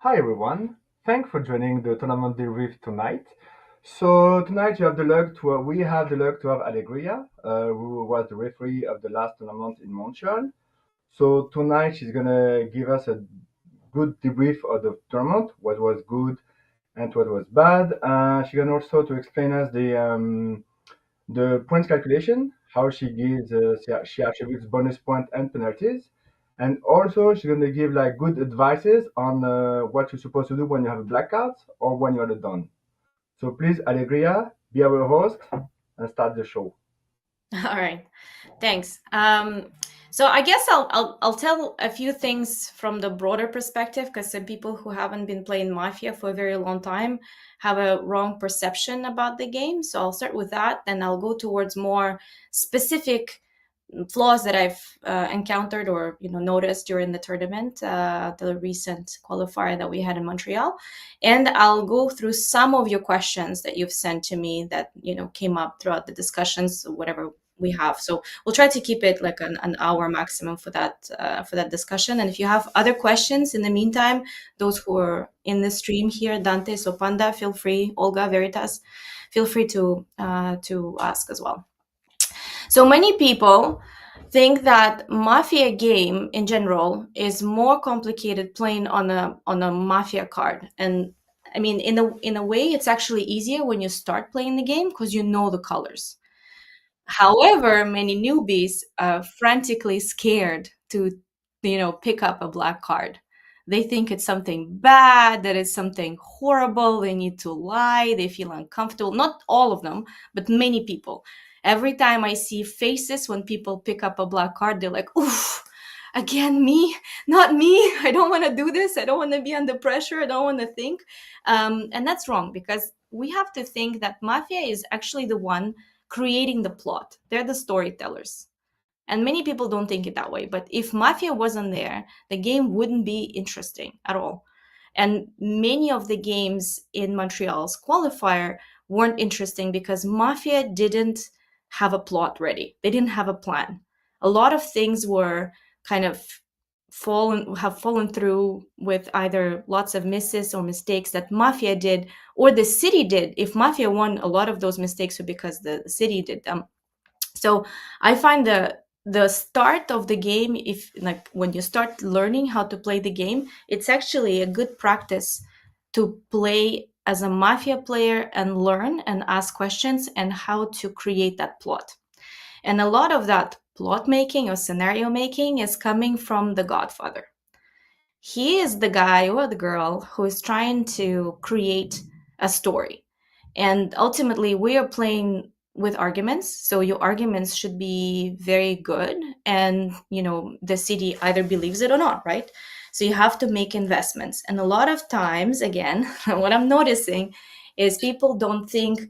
Hi everyone, thanks for joining the tournament debrief tonight. So tonight we have the luck to have Alegria, who was the referee of the last tournament in Montreal. So tonight she's gonna give us a good debrief of the tournament, what was good and what was bad. She's gonna also to explain us the points calculation, how she gives she attributes bonus point and penalties, and also she's gonna give like good advices on what you're supposed to do when you have a black card or when you're done. So please, Alegria, be our host and start the show. All right. Thanks. So I guess I'll tell a few things from the broader perspective because some people who haven't been playing Mafia for a very long time have a wrong perception about the game. So I'll start with that, then I'll go towards more specific flaws that I've encountered or noticed during the tournament, the recent qualifier that we had in Montreal, and I'll go through some of your questions that you've sent to me that came up throughout the discussions, whatever we have. So we'll try to keep it like an hour maximum for that discussion. And if you have other questions in the meantime, those who are in the stream here, Dante, Sopanda, feel free, Olga, Veritas, feel free to ask as well. So many people think that Mafia game in general is more complicated playing on a Mafia card. And I mean, in a way, it's actually easier when you start playing the game because you know the colors. However, many newbies are frantically scared to, pick up a black card. They think it's something bad, that it's something horrible. They need to lie. They feel uncomfortable. Not all of them, but many people. Every time I see faces when people pick up a black card, they're like, oof, again, me? Not me. I don't want to do this. I don't want to be under pressure. I don't want to think. And that's wrong because we have to think that Mafia is actually the one creating the plot. They're the storytellers. And many people don't think it that way. But if Mafia wasn't there, the game wouldn't be interesting at all. And many of the games in Montreal's qualifier weren't interesting because Mafia didn't have a plot ready. They didn't have a plan. A lot of things were kind of fallen through with either lots of misses or mistakes that Mafia did or the city did. If Mafia won, a lot of those mistakes were because the city did them. So I find the start of the game, if like when you start learning how to play the game, it's actually a good practice to play as a Mafia player and learn and ask questions and how to create that plot. And a lot of that plot making or scenario making is coming from the Godfather. He is the guy or the girl who is trying to create a story. And ultimately, we are playing with arguments. So your arguments should be very good. And, the city either believes it or not, right? So you have to make investments. And a lot of times, again, what I'm noticing is people don't think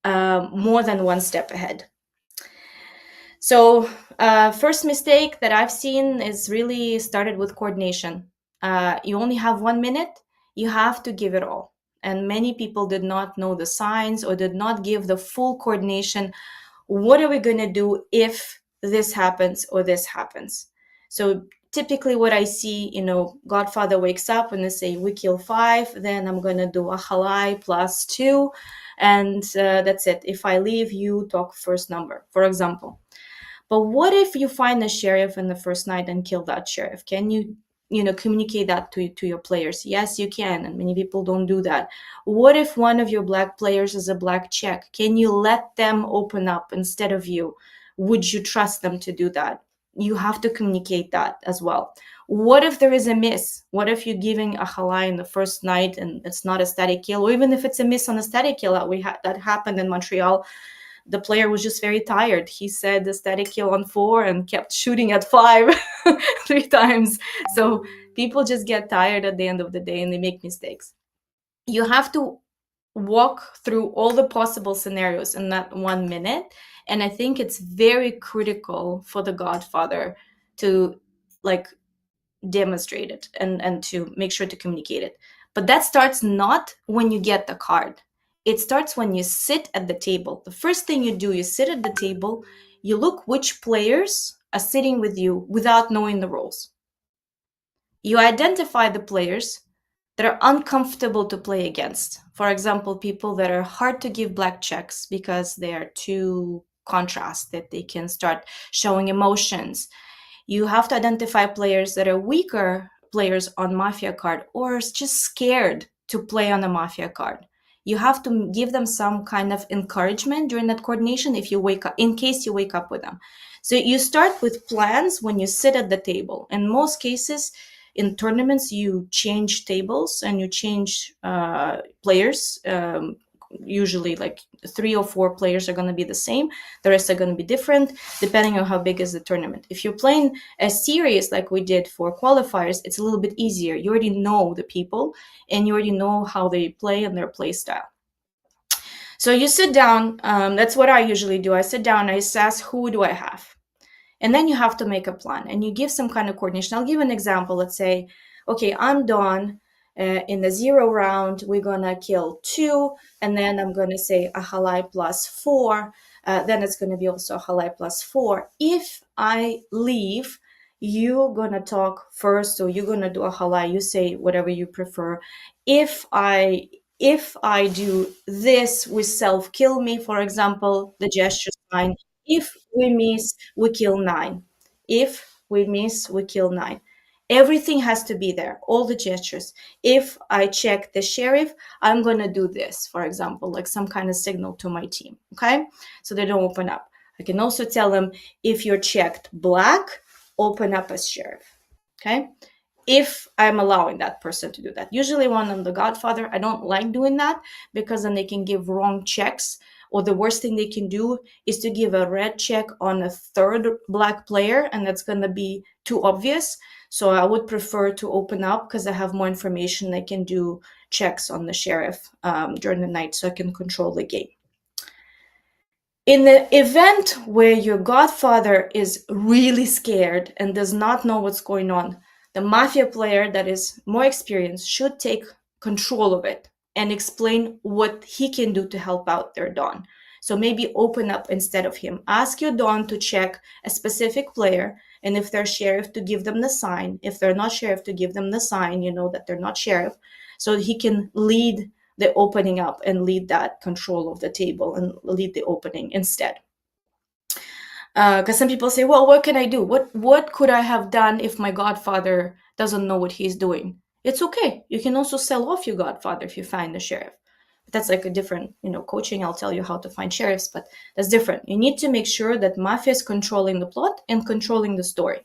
more than one step ahead. So, first mistake that I've seen is really started with coordination. You only have 1 minute, you have to give it all. And many people did not know the signs or did not give the full coordination. What are we going to do if this happens or this happens? So, typically, what I see, Godfather wakes up and they say, we kill five, then I'm going to do a halai plus two, and that's it. If I leave, you talk first number, for example. But what if you find a sheriff in the first night and kill that sheriff? Can you, communicate that to your players? Yes, you can, and many people don't do that. What if one of your black players is a black check? Can you let them open up instead of you? Would you trust them to do that? You have to communicate that as well. What if there is a miss? What if you're giving a halai in the first night and it's not a static kill, or even if it's a miss on a static kill that happened in Montreal? The player was just very tired. He said the static kill on four and kept shooting at five 3 times. So people just get tired at the end of the day and they make mistakes. You have to walk through all the possible scenarios in that 1 minute. And I think it's very critical for the Godfather to like demonstrate it and to make sure to communicate it. But that starts not when you get the card. It starts when you sit at the table. The first thing you do, you sit at the table, you look which players are sitting with you without knowing the roles. You identify the players, that are uncomfortable to play against. For example, people that are hard to give black checks because they are too contrast, that they can start showing emotions. You have to identify players that are weaker players on Mafia card or just scared to play on a Mafia card. You have to give them some kind of encouragement during that coordination if you wake up, in case you wake up with them. So you start with plans when you sit at the table. In most cases, in tournaments, you change tables and you change players. Usually, like 3 or 4 players are going to be the same. The rest are going to be different depending on how big is the tournament. If you're playing a series like we did for qualifiers, it's a little bit easier. You already know the people and you already know how they play and their play style. So you sit down. That's what I usually do. I sit down. I assess who do I have. And then you have to make a plan and you give some kind of coordination. I'll give an example. Let's say, okay, I'm Dawn. In the 0 round, we're going to kill 2. And then I'm going to say a halai plus 4. Then it's going to be also a halai plus 4. If I leave, you're going to talk first. So you're going to do a halai. You say whatever you prefer. If I do this with self kill me, for example, the gesture sign. If we miss, we kill 9. If we miss, we kill 9. Everything has to be there, all the gestures. If I check the sheriff, I'm going to do this, for example, like some kind of signal to my team, okay? So they don't open up. I can also tell them, if you're checked black, open up as sheriff, okay? If I'm allowing that person to do that. Usually when I'm the godfather, I don't like doing that because then they can give wrong checks, or the worst thing they can do is to give a red check on a third black player, and that's going to be too obvious. So I would prefer to open up because I have more information. I can do checks on the sheriff during the night so I can control the game. In the event where your godfather is really scared and does not know what's going on, the Mafia player that is more experienced should take control of it and explain what he can do to help out their Don. So maybe open up instead of him. Ask your Don to check a specific player, and if they're sheriff, to give them the sign. If they're not sheriff, to give them the sign, you know that they're not sheriff, so he can lead the opening up and lead that control of the table and lead the opening instead. Because some people say, well, what can I do? What could I have done if my godfather doesn't know what he's doing? It's okay. You can also sell off your godfather if you find the sheriff. But that's like a different, coaching. I'll tell you how to find sheriffs, but that's different. You need to make sure that Mafia is controlling the plot and controlling the story.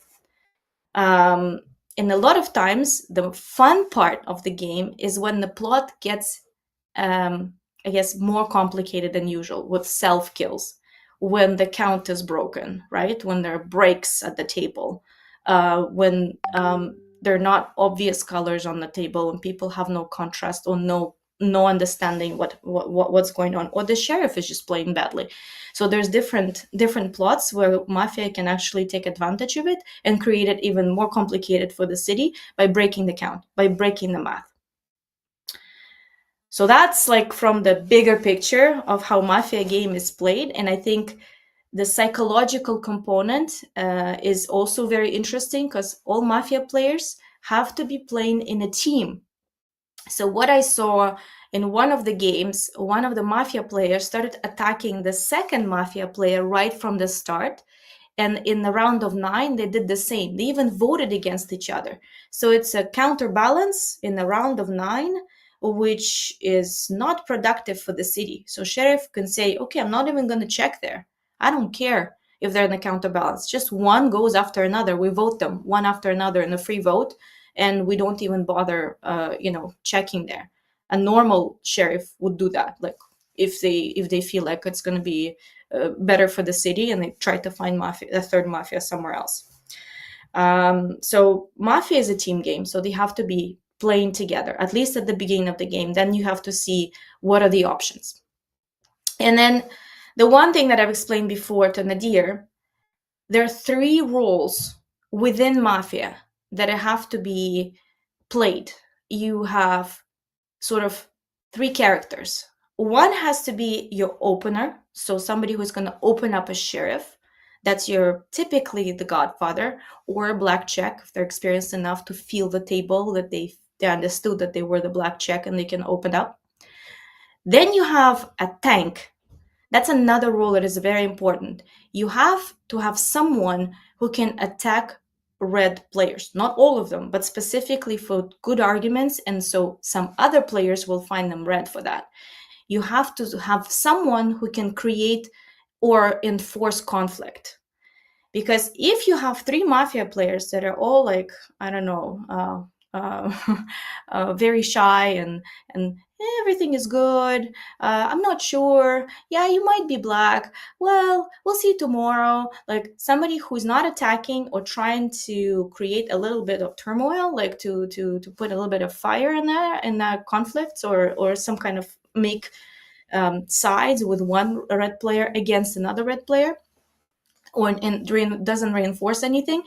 And a lot of times, the fun part of the game is when the plot gets, I guess, more complicated than usual with self kills, when the count is broken, right? When there are breaks at the table, when there are not obvious colors on the table, and people have no contrast or no understanding what's going on, or the sheriff is just playing badly. So there's different plots where Mafia can actually take advantage of it and create it even more complicated for the city by breaking the count, by breaking the math. So that's like from the bigger picture of how Mafia game is played. And I think the psychological component is also very interesting, because all Mafia players have to be playing in a team. So what I saw in one of the games, one of the Mafia players started attacking the second Mafia player right from the start. And in the round of 9, they did the same. They even voted against each other. So it's a counterbalance in the round of 9, which is not productive for the city. So sheriff can say, okay, I'm not even going to check there. I don't care if they're in a counterbalance. Just one goes after another. We vote them one after another in a free vote, and we don't even bother, checking there. A normal sheriff would do that, like if they feel like it's going to be better for the city, and they try to find a third Mafia somewhere else. So Mafia is a team game, so they have to be playing together, at least at the beginning of the game. Then you have to see what are the options. And then the one thing that I've explained before to Nadir, there are 3 roles within Mafia that have to be played. You have sort of 3 characters. One has to be your opener, so somebody who's going to open up a sheriff. That's typically the godfather, or a black check if they're experienced enough to feel the table, that they they understood that they were the black check and they can open up. Then you have a tank. That's another role that is very important. You have to have someone who can attack red players. Not all of them, but specifically for good arguments. And so some other players will find them red for that. You have to have someone who can create or enforce conflict. Because if you have three Mafia players that are all like, I don't know, very shy and everything is good. I'm not sure. Yeah, you might be black. Well, we'll see tomorrow. Like somebody who's not attacking or trying to create a little bit of turmoil, like to put a little bit of fire in that conflicts or some kind of make sides with one red player against another red player or doesn't reinforce anything,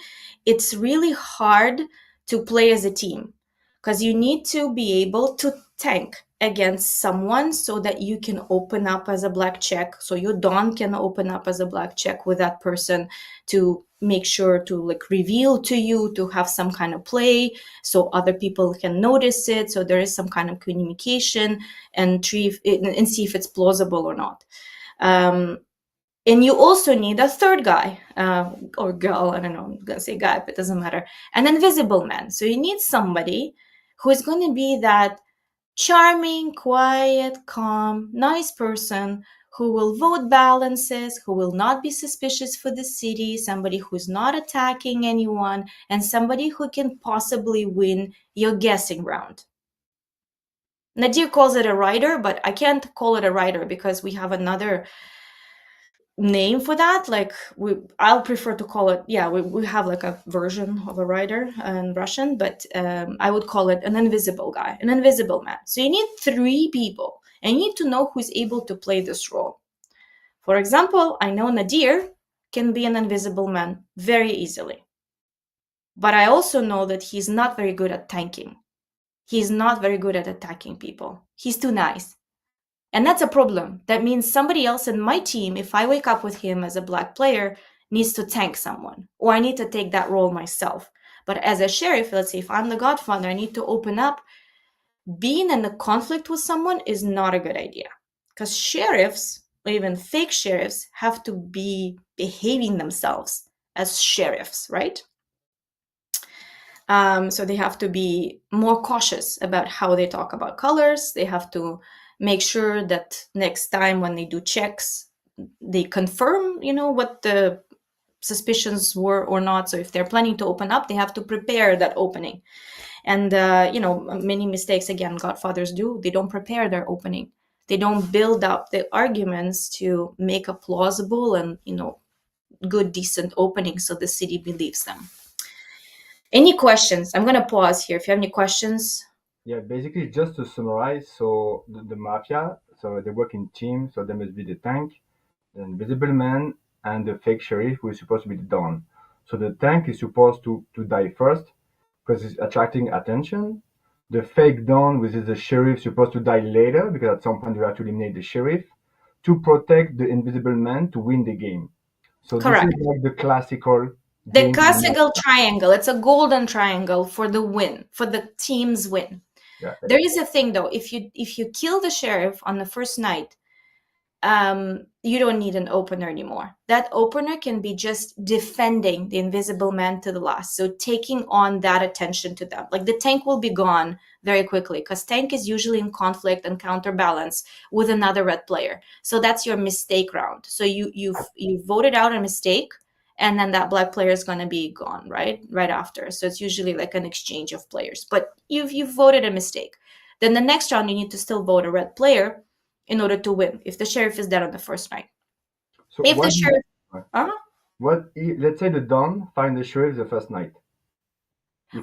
it's really hard to play as a team because you need to be able to tank against someone so that you can open up as a black check, so your Don can open up as a black check with that person to make sure to like reveal to you, to have some kind of play so other people can notice it, so there is some kind of communication and see if it's plausible or not. And you also need a third guy or girl, I don't know, I'm gonna say guy, but it doesn't matter, an invisible man. So you need somebody who is going to be that charming, quiet, calm, nice person who will vote balances, who will not be suspicious for the city, somebody who's not attacking anyone, and somebody who can possibly win your guessing round. Nadir calls it a writer, but I can't call it a writer because we have another name for that. Like I'll prefer to call it, yeah, we have like a version of a writer in Russian, but I would call it an invisible guy, an invisible man. So you need three people and you need to know who's able to play this role. For example, I know Nadir can be an invisible man very easily, but I also know that he's not very good at tanking. He's not very good at attacking people. He's too nice. And that's a problem. That means somebody else in my team, if I wake up with him as a black player, needs to tank someone, or I need to take that role myself. But as a sheriff, let's say if I'm the godfather, I need to open up. Being in a conflict with someone is not a good idea because sheriffs, or even fake sheriffs, have to be behaving themselves as sheriffs, right? So they have to be more cautious about how they talk about colors. They have to make sure that next time when they do checks, they confirm, what the suspicions were or not. So if they're planning to open up, they have to prepare that opening. And, many mistakes, again, godfathers do. They don't prepare their opening. They don't build up the arguments to make a plausible and, good, decent opening so the city believes them. Any questions? I'm going to pause here. If you have any questions. Yeah, basically, just to summarize, so the Mafia, so they work in teams, so there must be the tank, the invisible man, and the fake sheriff, who is supposed to be the Don. So the tank is supposed to die first because it's attracting attention. The fake Don, which is the sheriff, supposed to die later because at some point you have to eliminate the sheriff to protect the invisible man to win the game. So this Correct. is like the classical The game. classical triangle. It's a golden triangle for the win, for the team's win. Yeah. There is a thing though. If you kill the sheriff on the first night, you don't need an opener anymore. That opener can be just defending the invisible man to the last. So taking on that attention to them. Like the tank will be gone very quickly because tank is usually in conflict and counterbalance with another red player. So that's your mistake round. So you voted out a mistake and then that black player is going to be gone right after. So it's usually like an exchange of players. But you've voted a mistake. Then the next round you need to still vote a red player in order to win if the sheriff is dead on the first night. So If the sheriff, let's say the Don find the sheriff the first night.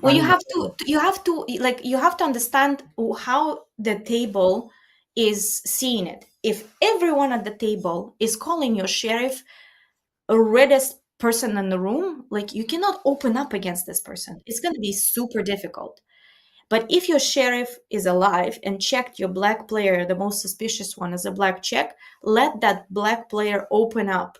well, you have to understand how the table is seeing it. If everyone at the table is calling your sheriff a reddest person in the room, like you cannot open up against this person. It's going to be super difficult. But if your sheriff is alive and checked your black player, the most suspicious one, as a black check, let that black player open up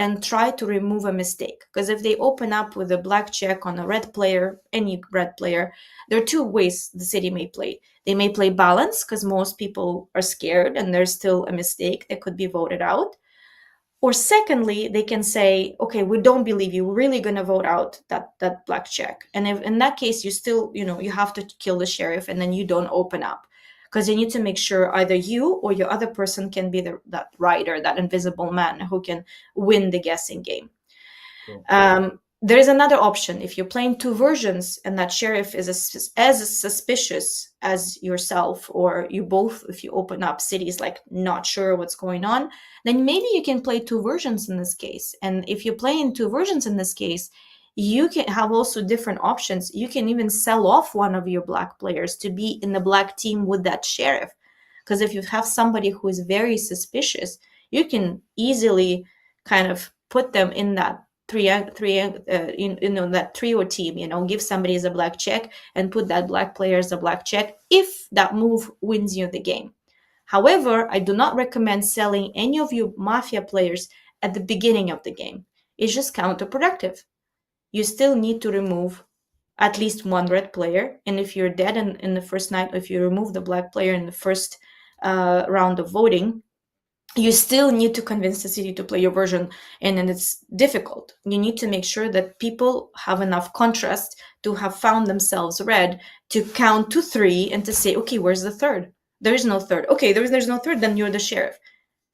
and try to remove a mistake. Because if they open up with a black check on a red player, any red player, there are two ways the city may play. They may play balance because most people are scared and there's still a mistake that could be voted out. Or secondly, they can say, okay, we don't believe you. We're really going to vote out that black check. And if in that case, you still, you have to kill the sheriff and then you don't open up because you need to make sure either you or your other person can be that rider, that invisible man who can win the guessing game. Cool. There is another option. If you're playing two versions and that sheriff is as suspicious as yourself, or you both, if you open up cities like not sure what's going on, then maybe you can play two versions in this case. And if you're playing two versions in this case, you can have also different options. You can even sell off one of your black players to be in the black team with that sheriff. Because if you have somebody who is very suspicious, you can easily kind of put them in that that trio team, give somebody as a black check and put that black player as a black check if that move wins you the game. However, I do not recommend selling any of your Mafia players at the beginning of the game. It's just counterproductive. You still need to remove at least one red player, and if you're dead in the first night, if you remove the black player in the first round of voting, you still need to convince the city to play your version, and then it's difficult. You need to make sure that people have enough contrast to have found themselves red to count to three and to say, okay, where's the third? There is no third. Okay, there's no third, then you're the sheriff.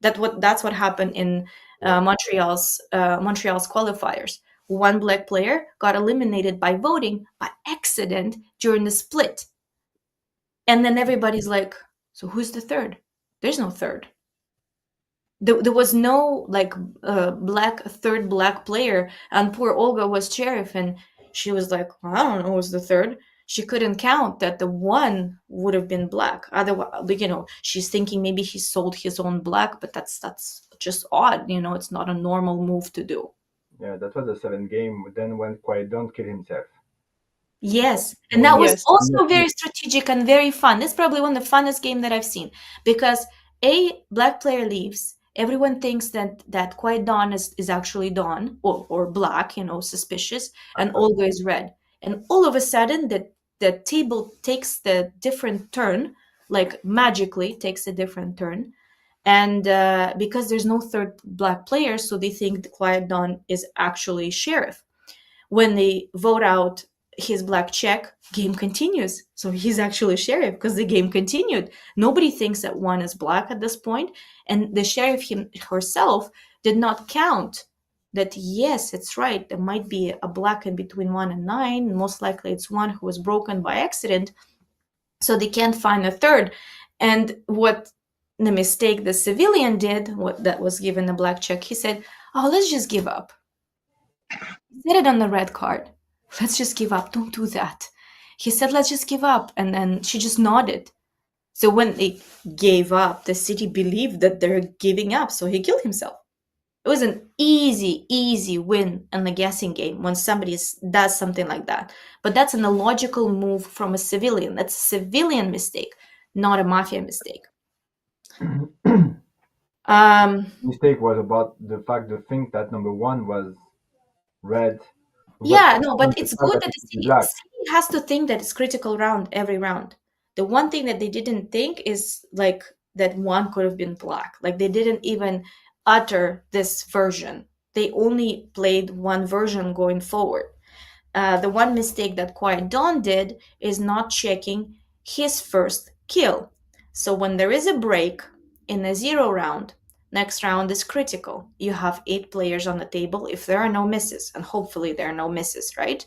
That's what happened in Montreal's qualifiers. One black player got eliminated by voting by accident during the split, and then everybody's like, so who's the third? There's no third. There was no like third black player, and poor Olga was sheriff, and she was like, well, I don't know who's the third. She couldn't count that the one would have been black. Otherwise, she's thinking maybe he sold his own black, but that's just odd. It's not a normal move to do. Yeah, that was the seventh game. Then when Quiet Dawn killed himself. Yes, and that When was Yes. also very strategic and very fun. It's probably one of the funnest game that I've seen because a black player leaves. Everyone thinks that Quiet Dawn is actually Dawn or black, suspicious, and Olga is red. And all of a sudden, the table takes the different turn, like magically takes a different turn, and because there's no third black player, so they think the Quiet Dawn is actually sheriff. When they vote out his black check, game continues. So he's actually sheriff because the game continued. Nobody thinks that one is black at this point, and the sheriff herself did not count that. Yes, it's right. There might be a black in between 1 and 9. Most likely, it's one who was broken by accident. So they can't find a third. And what the mistake the civilian did, what that was given a black check, he said, "Oh, let's just give up." He said it on the red card. Let's just give up. Don't do that. He said, let's just give up. And then she just nodded. So when they gave up, the city believed that they're giving up. So he killed himself. It was an easy win in the guessing game when somebody does something like that. But that's an illogical move from a civilian. That's a civilian mistake, not a Mafia mistake. Mistake was about the fact to think that number one was red. Yeah, no, but it's good that that it the could be city, black. city has to think that it's critical round every round. The one thing that they didn't think is like that one could have been black. Like they didn't even utter this version. They only played one version going forward. The one mistake that Quiet Dawn did is not checking his first kill. So when there is a break in a 0 round, next round is critical. You have 8 players on the table if there are no misses, and hopefully there are no misses, right?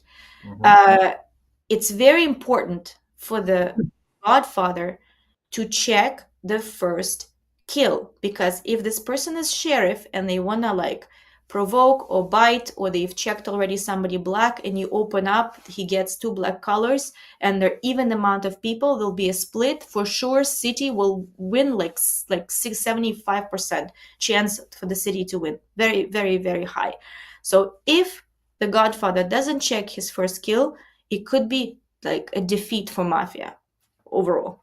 It's very important for the Godfather to check the first kill, because if this person is sheriff and they want to like provoke or bite, or they've checked already somebody black and you open up, he gets 2 black colors and there even amount of people, there'll be a split for sure. City will win like 75% chance for the city to win. Very, very, very high. So if the Godfather doesn't check his first kill, it could be like a defeat for Mafia overall.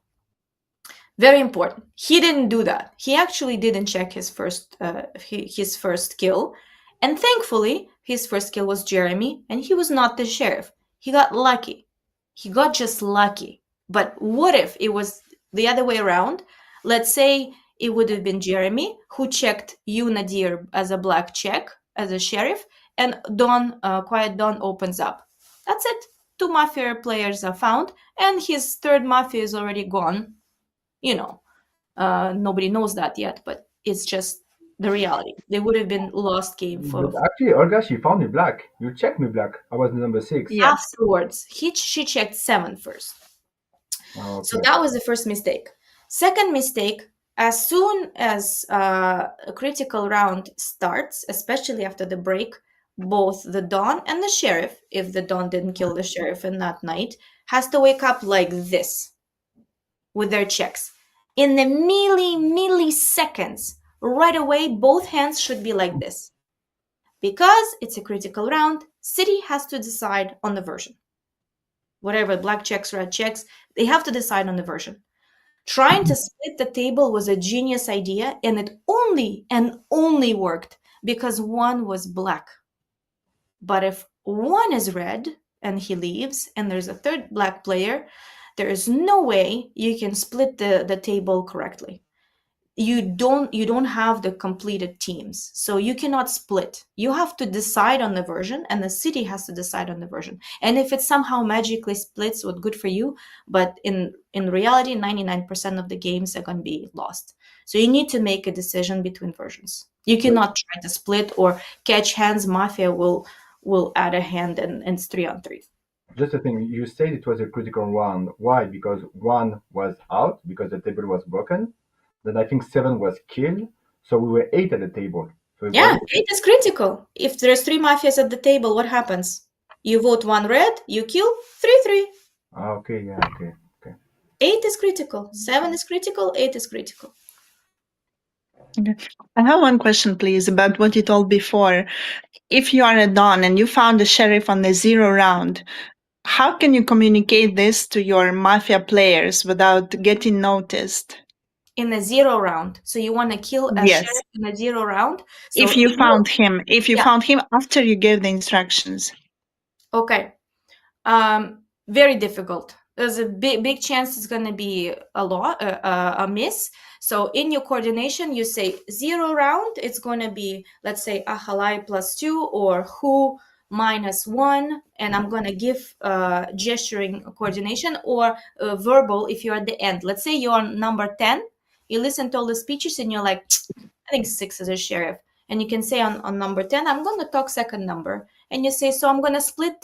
Very important. He didn't do that. He actually didn't check his first kill, And thankfully, his first kill was Jeremy, and he was not the sheriff. He got lucky. He got just lucky. But what if it was the other way around? Let's say it would have been Jeremy who checked you, Nadir, as a black check, as a sheriff, and Quiet Dawn opens up. That's it. Two Mafia players are found, and his third Mafia is already gone. You know, nobody knows that yet, but it's just the reality. They would have been lost game But for actually, Olga, she found me black. You checked me black. I was number 6. Yes. afterwards. She checked 7 first. Oh, So okay. that was the first mistake. Second mistake, as soon as a critical round starts, especially after the break, both the Don and the sheriff, if the Don didn't kill the sheriff in that night, has to wake up like this with their checks. In the milliseconds, right away, both hands should be like this. Because it's a critical round, City has to decide on the version. Whatever, black checks, red checks, they have to decide on the version. Trying to split the table was a genius idea, and it only worked because one was black. But if one is red and he leaves, and there's a third black player, there is no way you can split the table correctly. You don't have the completed teams, so you cannot split. You have to decide on the version, and the city has to decide on the version. And if it somehow magically splits, well, good for you, but in reality 99% of the games are going to be lost. So you need to make a decision between versions. You cannot try to split or catch hands. Mafia will add a hand, and it's 3-on-3. Just a thing, you said it was a critical round. Why? Because 1 was out, because the table was broken. Then I think 7 was killed. So we were 8 at the table. So Yeah, 8 is critical. If there's 3 mafias at the table, what happens? You vote 1 red, you kill 3-3. Okay, yeah, okay. 8 is critical, 7 is critical, 8 is critical. Okay. I have one question, please, about what you told before. If you are a Don and you found a sheriff on the 0 round, how can you communicate this to your Mafia players without getting noticed? In a 0 round. So you want to kill a Yes. sheriff in a 0 round? So If you found him after you gave the instructions. Okay. Very difficult. There's a big chance it's going to be a miss. So in your coordination, you say 0 round. It's going to be, let's say, Ahalai +2 or who -1. And I'm going to give gesturing coordination or verbal if you're at the end. Let's say you're on number 10. You listen to all the speeches and you're like, I think 6 is a sheriff. And you can say on number 10, I'm going to talk second number. And you say, so I'm going to split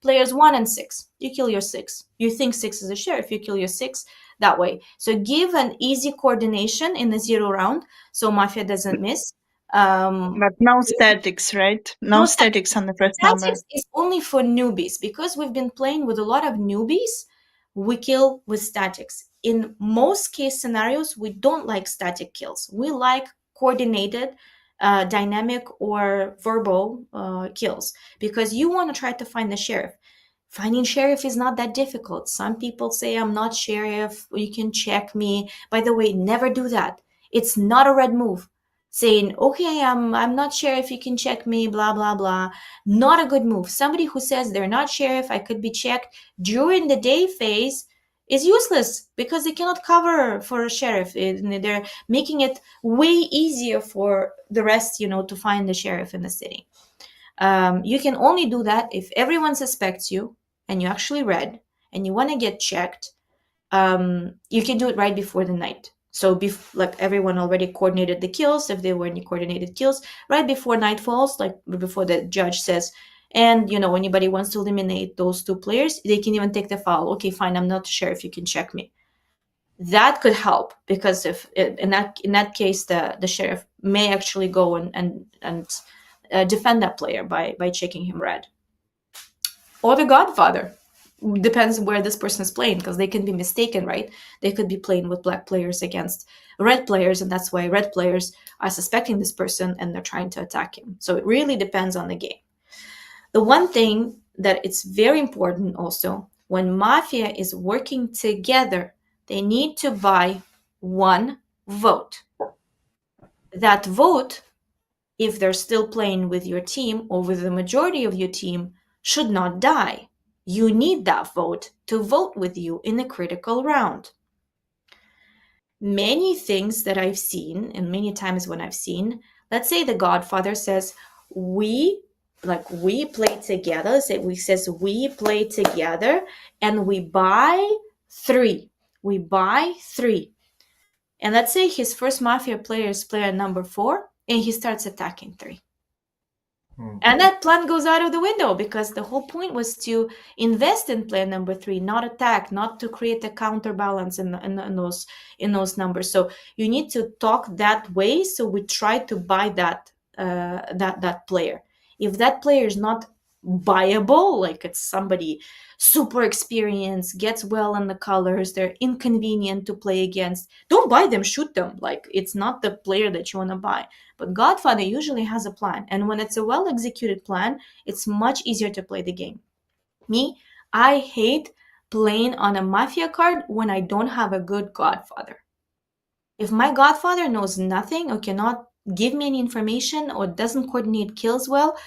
players 1 and 6. You kill your 6. You think 6 is a sheriff. You kill your 6 that way. So give an easy coordination in the 0 round so Mafia doesn't miss. But no statics, right? No statics on the first number. Statics is only for newbies. Because we've been playing with a lot of newbies, we kill with statics. In most case scenarios, we don't like static kills. We like coordinated, dynamic or verbal kills, because you want to try to find the sheriff. Finding sheriff is not that difficult. Some people say, I'm not sheriff, you can check me. By the way, never do that. It's not a red move. Saying, okay, I'm not sheriff, you can check me, blah, blah, blah. Not a good move. Somebody who says they're not sheriff, I could be checked during the day phase is useless, because they cannot cover for a sheriff. They're making it way easier for the rest, to find the sheriff in the city. You can only do that if everyone suspects you and you actually read and you want to get checked. You can do it right before the night. So like everyone already coordinated the kills, if there were any coordinated kills, right before night falls, like before the judge says, and anybody wants to eliminate those 2 players, they can even take the foul. Okay, fine, I'm not sure if you can check me. That could help, because if in that case the sheriff may actually go and defend that player by checking him red. Or the Godfather. Depends where this person is playing, because they can be mistaken, right? They could be playing with black players against red players, and that's why red players are suspecting this person and they're trying to attack him. So it really depends on the game. The one thing that it's very important also, when Mafia is working together, they need to buy 1 vote. That vote if they're still playing with your team or with the majority of your team, should not die. You need that vote to vote with you in a critical round. Many things that I've seen, and many times when I've seen, let's say the Godfather says, we play together, we play together and we buy 3. We buy 3. And let's say his first Mafia player is player number 4, and he starts attacking 3. And that plan goes out of the window, because the whole point was to invest in player number 3, not attack, not to create a counterbalance in those numbers. So you need to talk that way. So we try to buy that player. If that player is not buyable, like it's somebody super experienced, gets well in the colors, they're inconvenient to play against, don't buy them, shoot them. Like, it's not the player that you want to buy. But Godfather usually has a plan, and when it's a well executed plan, it's much easier to play the game. Me, I hate playing on a Mafia card when I don't have a good Godfather. If my Godfather knows nothing or cannot give me any information or doesn't coordinate kills well,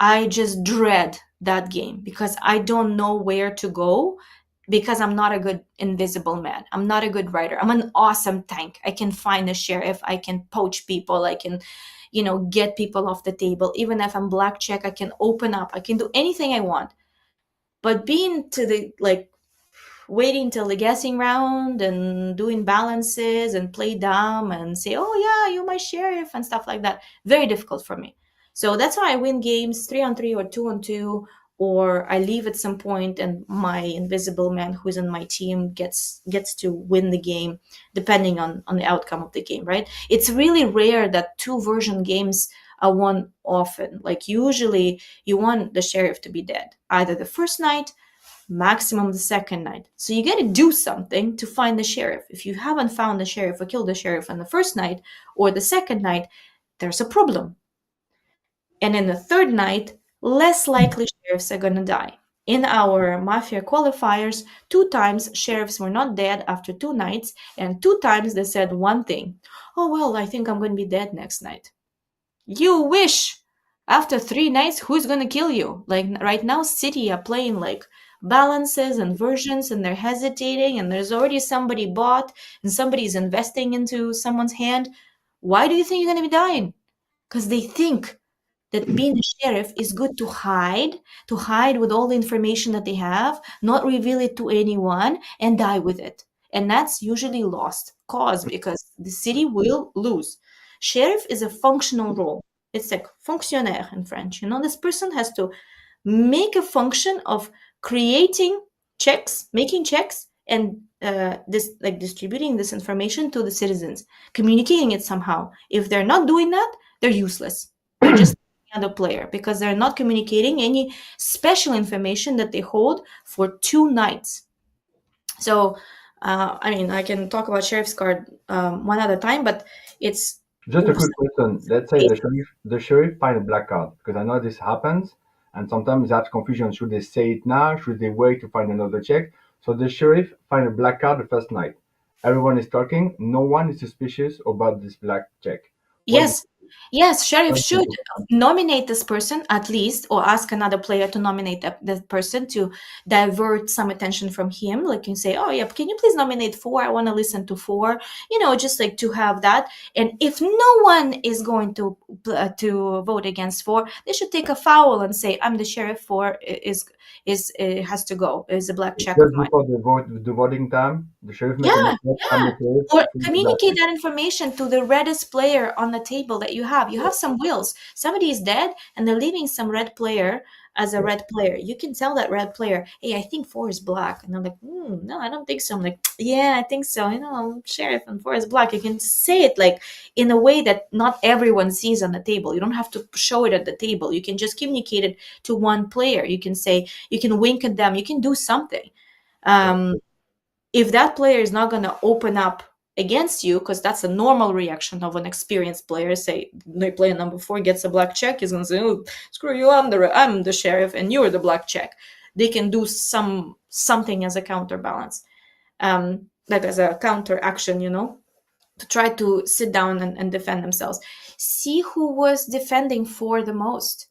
I just dread that game, because I don't know where to go, because I'm not a good invisible man. I'm not a good writer. I'm an awesome tank. I can find a sheriff. I can poach people. I can, get people off the table. Even if I'm blackjack, I can open up. I can do anything I want. But being to the, waiting till the guessing round and doing balances and play dumb and say, oh yeah, you're my sheriff and stuff like that, very difficult for me. So that's why I win games 3-on-3 or 2-on-2, or I leave at some point and my invisible man who's in my team gets to win the game, depending on the outcome of the game, right? It's really rare that 2-version games are won often. Like, usually you want the sheriff to be dead either the first night, maximum the second night. So you got to do something to find the sheriff. If you haven't found the sheriff or killed the sheriff on the first night or the second night, there's a problem. And in the third night, less likely sheriffs are going to die. In our Mafia qualifiers, 2 times sheriffs were not dead after 2 nights, and 2 times they said one thing: oh, well, I think I'm going to be dead next night. You wish! After 3 nights, who's going to kill you? Like, right now, City are playing balances and versions, and they're hesitating, and there's already somebody bought, and somebody's investing into someone's hand. Why do you think you're going to be dying? Because they think that being a sheriff is good to hide with all the information that they have, not reveal it to anyone, and die with it. And that's usually lost cause, because the city will lose. Sheriff is a functional role. It's like fonctionnaire in French. This person has to make a function of creating checks, making checks, and distributing this information to the citizens, communicating it somehow. If they're not doing that, they're useless. They're just another player, because they're not communicating any special information that they hold for 2 nights. So, I can talk about sheriff's card one other time, but it's Just a quick question. Let's say the sheriff find a black card, because I know this happens, and sometimes there's confusion. Should they say it now? Should they wait to find another check? So the sheriff find a black card the first night. Everyone is talking. No one is suspicious about this black check. Yes, sheriff should nominate this person at least, or ask another player to nominate that person to divert some attention from him. Like, you can say, oh yeah, can you please nominate 4? I want to listen to 4. Just like to have that. And if no one is going to vote against 4, they should take a foul and say, I'm the sheriff, 4 has to go. Is a black check of mine. Before the voting time, the sheriff or communicate that information to the reddest player on the table that you have. You have some wheels. Somebody is dead and they're leaving some red player as a red player. You can tell that red player, hey, I think 4 is black. And I'm like, no, I don't think so. I'm like, yeah, I think so. Sheriff, and 4 is black. You can say it like in a way that not everyone sees on the table. You don't have to show it at the table. You can just communicate it to one player. You can say, you can wink at them. You can do something. If that player is not going to open up against you, because that's a normal reaction of an experienced player, say player number 4 gets a black check, he's going to say, oh, screw you, I'm the sheriff and you're the black check. They can do something as a counterbalance, like as a counter action, to try to sit down and defend themselves. See who was defending for the most.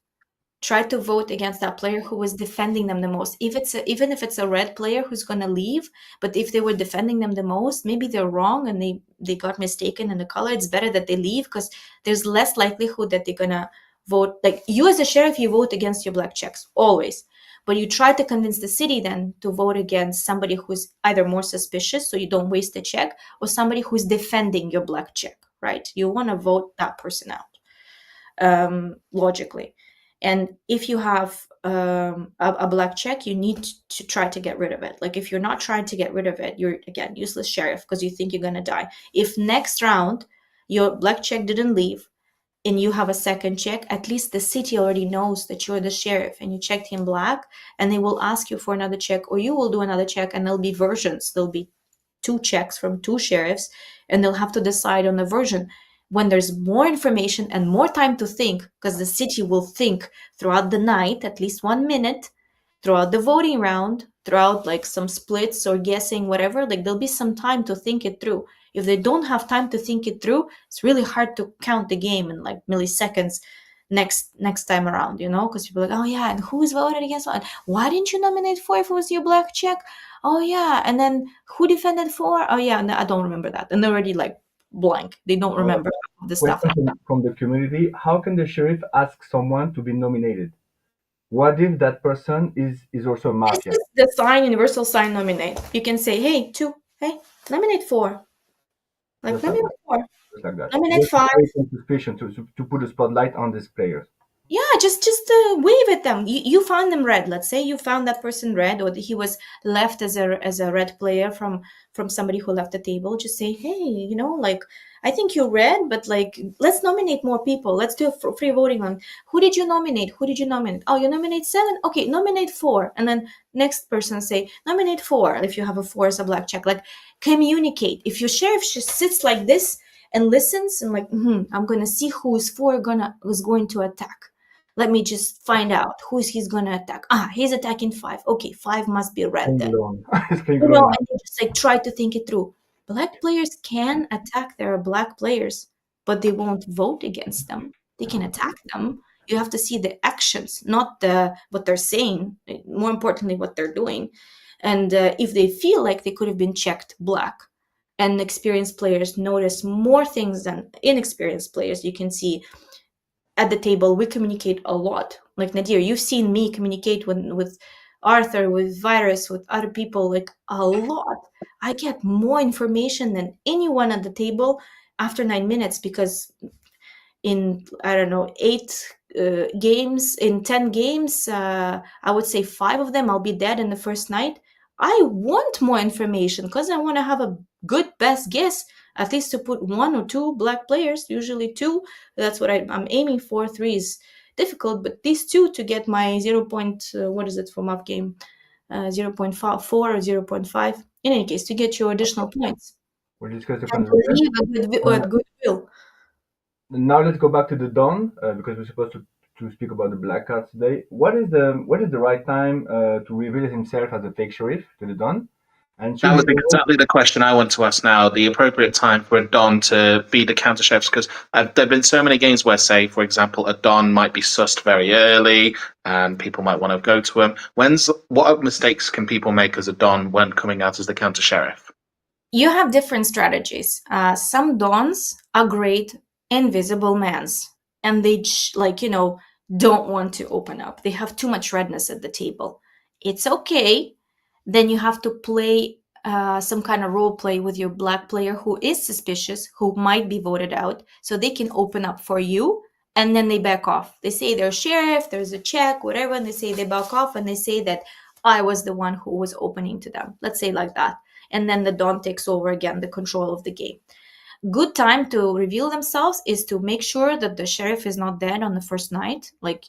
Try to vote against that player who was defending them the most. Even if it's a red player who's going to leave, but if they were defending them the most, maybe they're wrong and they got mistaken in the color. It's better that they leave, because there's less likelihood that they're going to vote. Like, you as a sheriff, you vote against your black checks always, but you try to convince the city then to vote against somebody who's either more suspicious, so you don't waste a check, or somebody who's defending your black check, right? You want to vote that person out, logically. And if you have a black check, you need to try to get rid of it. Like, if you're not trying to get rid of it, you're, again, useless sheriff, because you think you're going to die. If next round your black check didn't leave and you have a second check, at least the city already knows that you're the sheriff and you checked him black, and they will ask you for another check, or you will do another check, and there'll be versions. There'll be 2 checks from 2 sheriffs, and they'll have to decide on the version. When there's more information and more time to think, because the city will think throughout the night, at least 1 minute, throughout the voting round, throughout like some splits or guessing, whatever, like there'll be some time to think it through. If they don't have time to think it through, it's really hard to count the game in like milliseconds next time around, because people are like, oh yeah, and who's voted against what? Why didn't you nominate for if it was your black check? Oh yeah, and then who defended for? Oh yeah, no, I don't remember that. And they're already like blank. They don't remember the stuff. Question from the community: how can the sheriff ask someone to be nominated? What if that person is also a mafia? This is the sign, universal sign, nominate. You can say, hey, nominate 4. Like, Just nominate 4. just like that. Nominate Just 5. create some suspicion to put a spotlight on these players. Yeah, just wave at them. You found them red. Let's say you found that person red, or he was left as a red player from somebody who left the table. Just say, hey, like, I think you're red, but like, let's nominate more people. Let's do a free voting on who did you nominate? Who did you nominate? Oh, you nominate 7? Okay, nominate 4. And then next person say, nominate 4. If you have a 4 as a black check, like, communicate. If your sheriff just sits like this and listens and like, I'm gonna see who's going to attack. Let me just find out he's gonna attack. He's attacking 5. Okay, 5 must be red then. And you just like try to think it through. Black players can attack their black players, but they won't vote against them. They can attack them. You have to see the actions, not what they're saying. More importantly, what they're doing. And if they feel like they could have been checked black, and experienced players notice more things than inexperienced players, you can see at the table we communicate a lot. Like, Nadir, you've seen me communicate with Arthur, with Virus, with other people, like a lot. I get more information than anyone at the table after 9 minutes, because in, I don't know, 8 games, in 10 games, I would say 5 of them I'll be dead in the first night. I want more information because I want to have a good best guess, at least to put 1 or 2 black players, usually 2. That's what I'm aiming for. 3 is difficult, but these 2 to get my 0. What is it for MAF game? 0.4 or 0.5. In any case, to get your additional points. We'll discuss the And to leave a goodwill. Now let's go back to the Dawn, because we're supposed to speak about the black cards today. What is the right time to reveal himself as a fake sheriff to the Dawn? And that was exactly the question I want to ask now. The appropriate time for a Don to be the counter sheriffs, because there have been so many games where, say, for example, a Don might be sussed very early and people might want to go to him. What mistakes can people make as a Don when coming out as the counter sheriff? You have different strategies. Some Dons are great invisible mans, and they don't want to open up. They have too much redness at the table. It's okay. Then you have to play some kind of role play with your black player who is suspicious, who might be voted out, so they can open up for you, and then they back off. They say they're sheriff, there's a check, whatever, and they say they back off, and they say that I was the one who was opening to them. Let's say like that. And then the Don takes over again the control of the game. Good time to reveal themselves is to make sure that the sheriff is not dead on the first night. Like,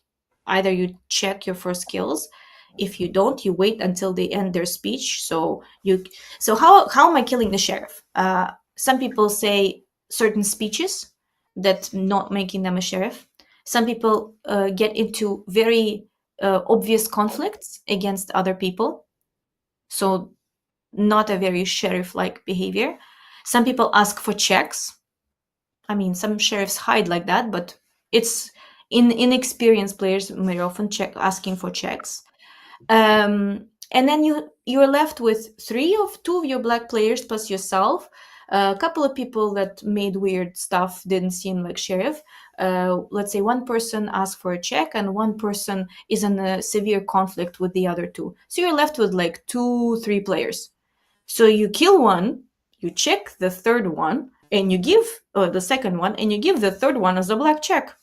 either you check your first kills. If you don't, you wait until they end their speech. So how am I killing the sheriff? Some people say certain speeches that not making them a sheriff. Some people get into very obvious conflicts against other people. So not a very sheriff-like behavior. Some people ask for checks. I mean, some sheriffs hide like that, but it's inexperienced players may often asking for checks. And then you're left with two of your black players plus yourself. A couple of people that made weird stuff didn't seem like sheriff. Let's say one person asked for a check and one person is in a severe conflict with the other two. So you're left with like 2-3 players. So you kill one, you check the third one, and you give the second one, and you give the third one as a black check.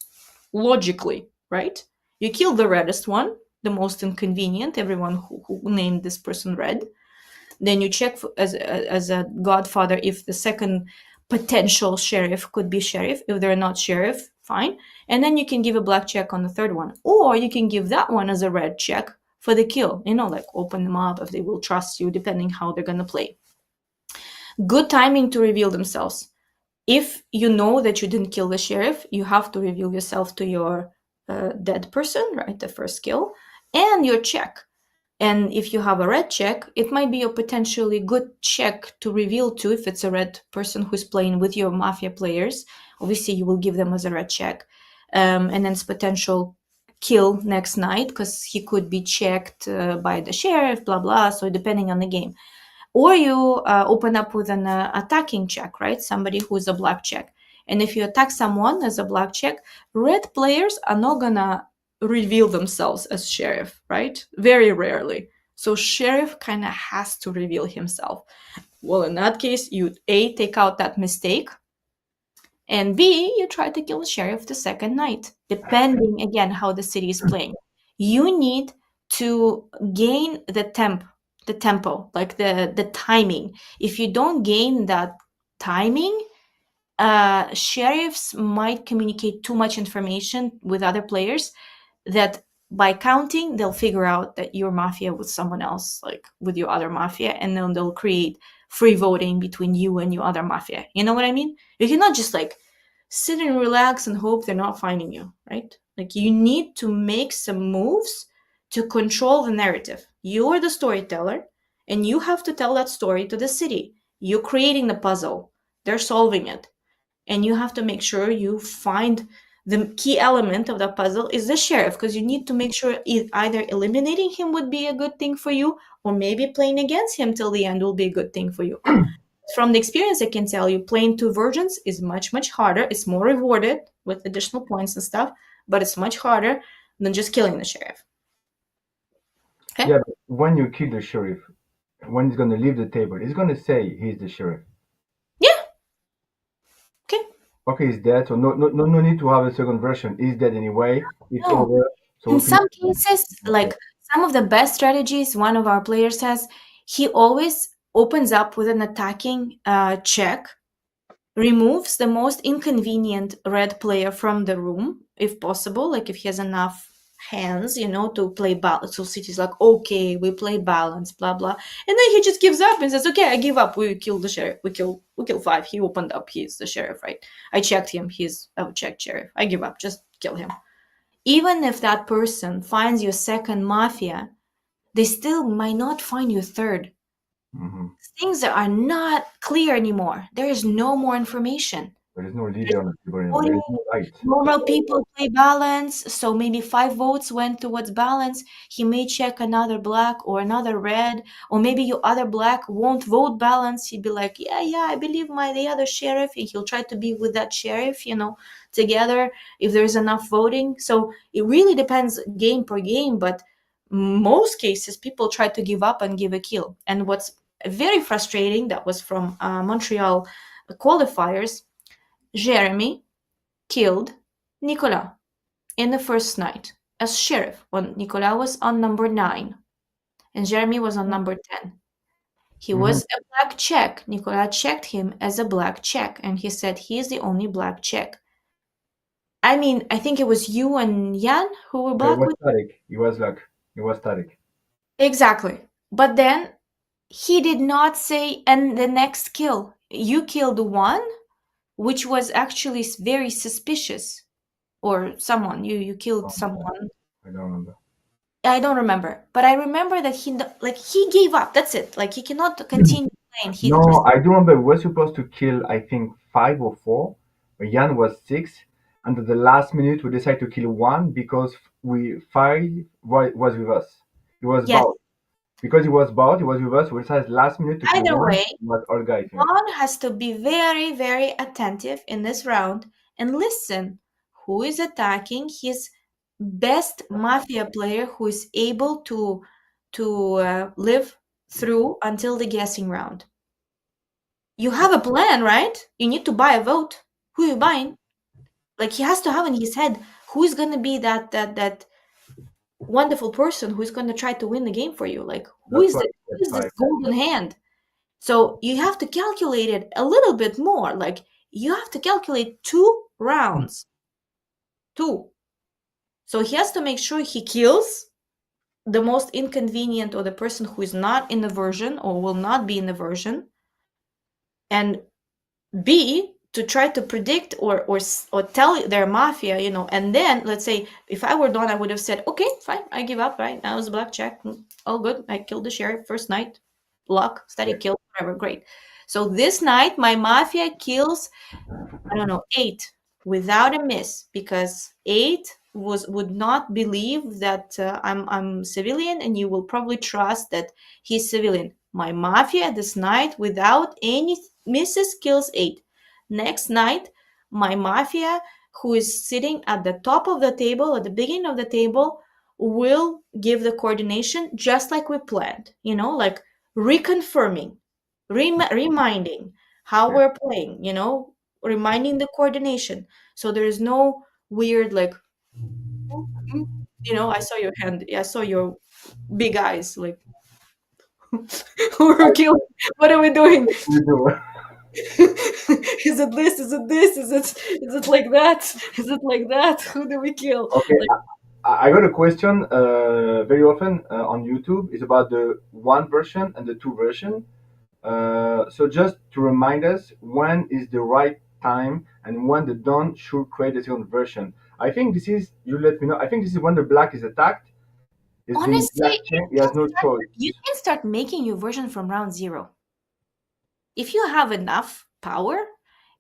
Logically, right? You kill the reddest one, the most inconvenient, everyone who named this person red. Then you check as a godfather if the second potential sheriff could be sheriff. If they're not sheriff, fine. And then you can give a black check on the third one. Or you can give that one as a red check for the kill. Like open them up if they will trust you, depending how they're going to play. Good timing to reveal themselves. If you know that you didn't kill the sheriff, you have to reveal yourself to your dead person, right? The first kill, and your check. And if you have a red check, it might be a potentially good check to reveal to if it's a red person who's playing with your Mafia players. Obviously, you will give them as a red check. And then it's potential kill next night because he could be checked by the sheriff, blah, blah. So depending on the game. Or you open up with an attacking check, right? Somebody who's a black check. And if you attack someone as a black check, red players are not gonna reveal themselves as sheriff, right? Very rarely. So sheriff kind of has to reveal himself. Well, in that case, you A, take out that mistake, and B, you try to kill the sheriff the second night, depending, again, how the city is playing. You need to gain the tempo, like the timing. If you don't gain that timing, sheriffs might communicate too much information with other players that by counting, they'll figure out that you're Mafia with someone else, like with your other Mafia, and then they'll create free voting between you and your other Mafia. You know what I mean? You cannot just like sit and relax and hope they're not finding you, right? Like you need to make some moves to control the narrative. You're the storyteller, and you have to tell that story to the city. You're creating the puzzle. They're solving it. And you have to make sure you find the key element of the puzzle is the sheriff, because you need to make sure either eliminating him would be a good thing for you, or maybe playing against him till the end will be a good thing for you. From the experience, I can tell you playing two virgins is much, much harder. It's more rewarded with additional points and stuff, but it's much harder than just killing the sheriff. Okay? Yeah, but when you kill the sheriff, when he's gonna leave the table, he's gonna say he's the sheriff. Yeah. Okay. Okay, he's dead, so no need to have a second version. He's dead anyway. It's No. over. So In we some finish. cases, like some of the best strategies, one of our players has, he always opens up with an attacking check, removes the most inconvenient red player from the room, if possible, like if he has enough hands, to play balance. So city's like, okay, we play balance, blah, blah. And then he just gives up and says, okay, I give up. We kill the sheriff. We kill 5. He opened up. He's the sheriff, right? I checked him. He's a checked sheriff. I give up. Just kill him. Even if that person finds your second Mafia, they still might not find your third. Mm-hmm. Things are not clear anymore. There is no more information. There is no leader on the table anymore. There is no light. Normal people play balance, so maybe 5 votes went towards balance. He may check another black or another red, or maybe your other black won't vote balance. He'd be like, yeah, I believe the other sheriff, and he'll try to be with that sheriff, together if there's enough voting. So it really depends game per game, but most cases people try to give up and give a kill. And what's very frustrating, that was from Montreal qualifiers, Jeremy killed Nicolas in the first night as sheriff when Nicolas was on number 9 and Jeremy was on number 10. He was a black check. Nicolas checked him as a black check, and he said he is the only black check. I mean, I think it was you and Jan who were black. It was static. It was static. Exactly. But then he did not say, and the next kill, you killed one, which was actually very suspicious, or someone, you killed someone. I don't remember. I don't remember, but I remember that he gave up. That's it. Like he cannot continue playing. No, I do remember we were supposed to kill, I think, 5 or 4. But Jan was 6. And at the last minute, we decided to kill 1 because 5 was with us. He was Yes. bought. Because he was bought, he was with us. We decided last minute to kill Either 1. way, It was Olga, I think. Ron has to be very, very attentive in this round and listen who is attacking his best Mafia player who is able to live through until the guessing round. You have a plan, right? You need to buy a vote. Who you buying? Like he has to have in his head who is gonna be that wonderful person who's gonna try to win the game for you. Like who That's is why the we who said is this 5. golden hand? So you have to calculate it a little bit more. Like you have to calculate 2 rounds. 2. So he has to make sure he kills the most inconvenient or the person who is not in the version or will not be in the version. And B, to try to predict or tell their Mafia, and then let's say if I were Don, I would have said, okay, fine, I give up, right? Now it's a black check. All good. I killed the sheriff first night. Luck, steady kill, whatever, great. So this night, my Mafia kills, I don't know, 8 without a miss, because 8 would not believe that I'm civilian, and you will probably trust that he's civilian. My Mafia this night without any misses kills 8. Next night, my Mafia, who is sitting at the top of the table, at the beginning of the table, will give the coordination just like we planned, like reconfirming, reminding how Yeah. we're playing, reminding the coordination. So there is no weird like, "Mm, I saw your hand. I saw your big eyes. Like, we're killing. What are we doing? We do. Is it this? Is it this? Is it like that? Is it like that? Who do we kill? Okay, Like, I got a question very often on YouTube. It's about the 1 version and the 2 version. So just to remind us, when is the right time and when the Dawn should create a second version? I think this is, you let me know. I think this is when the black is attacked. It's being honestly, black chain. He has no choice. you can start making your version from round 0. If you have enough power,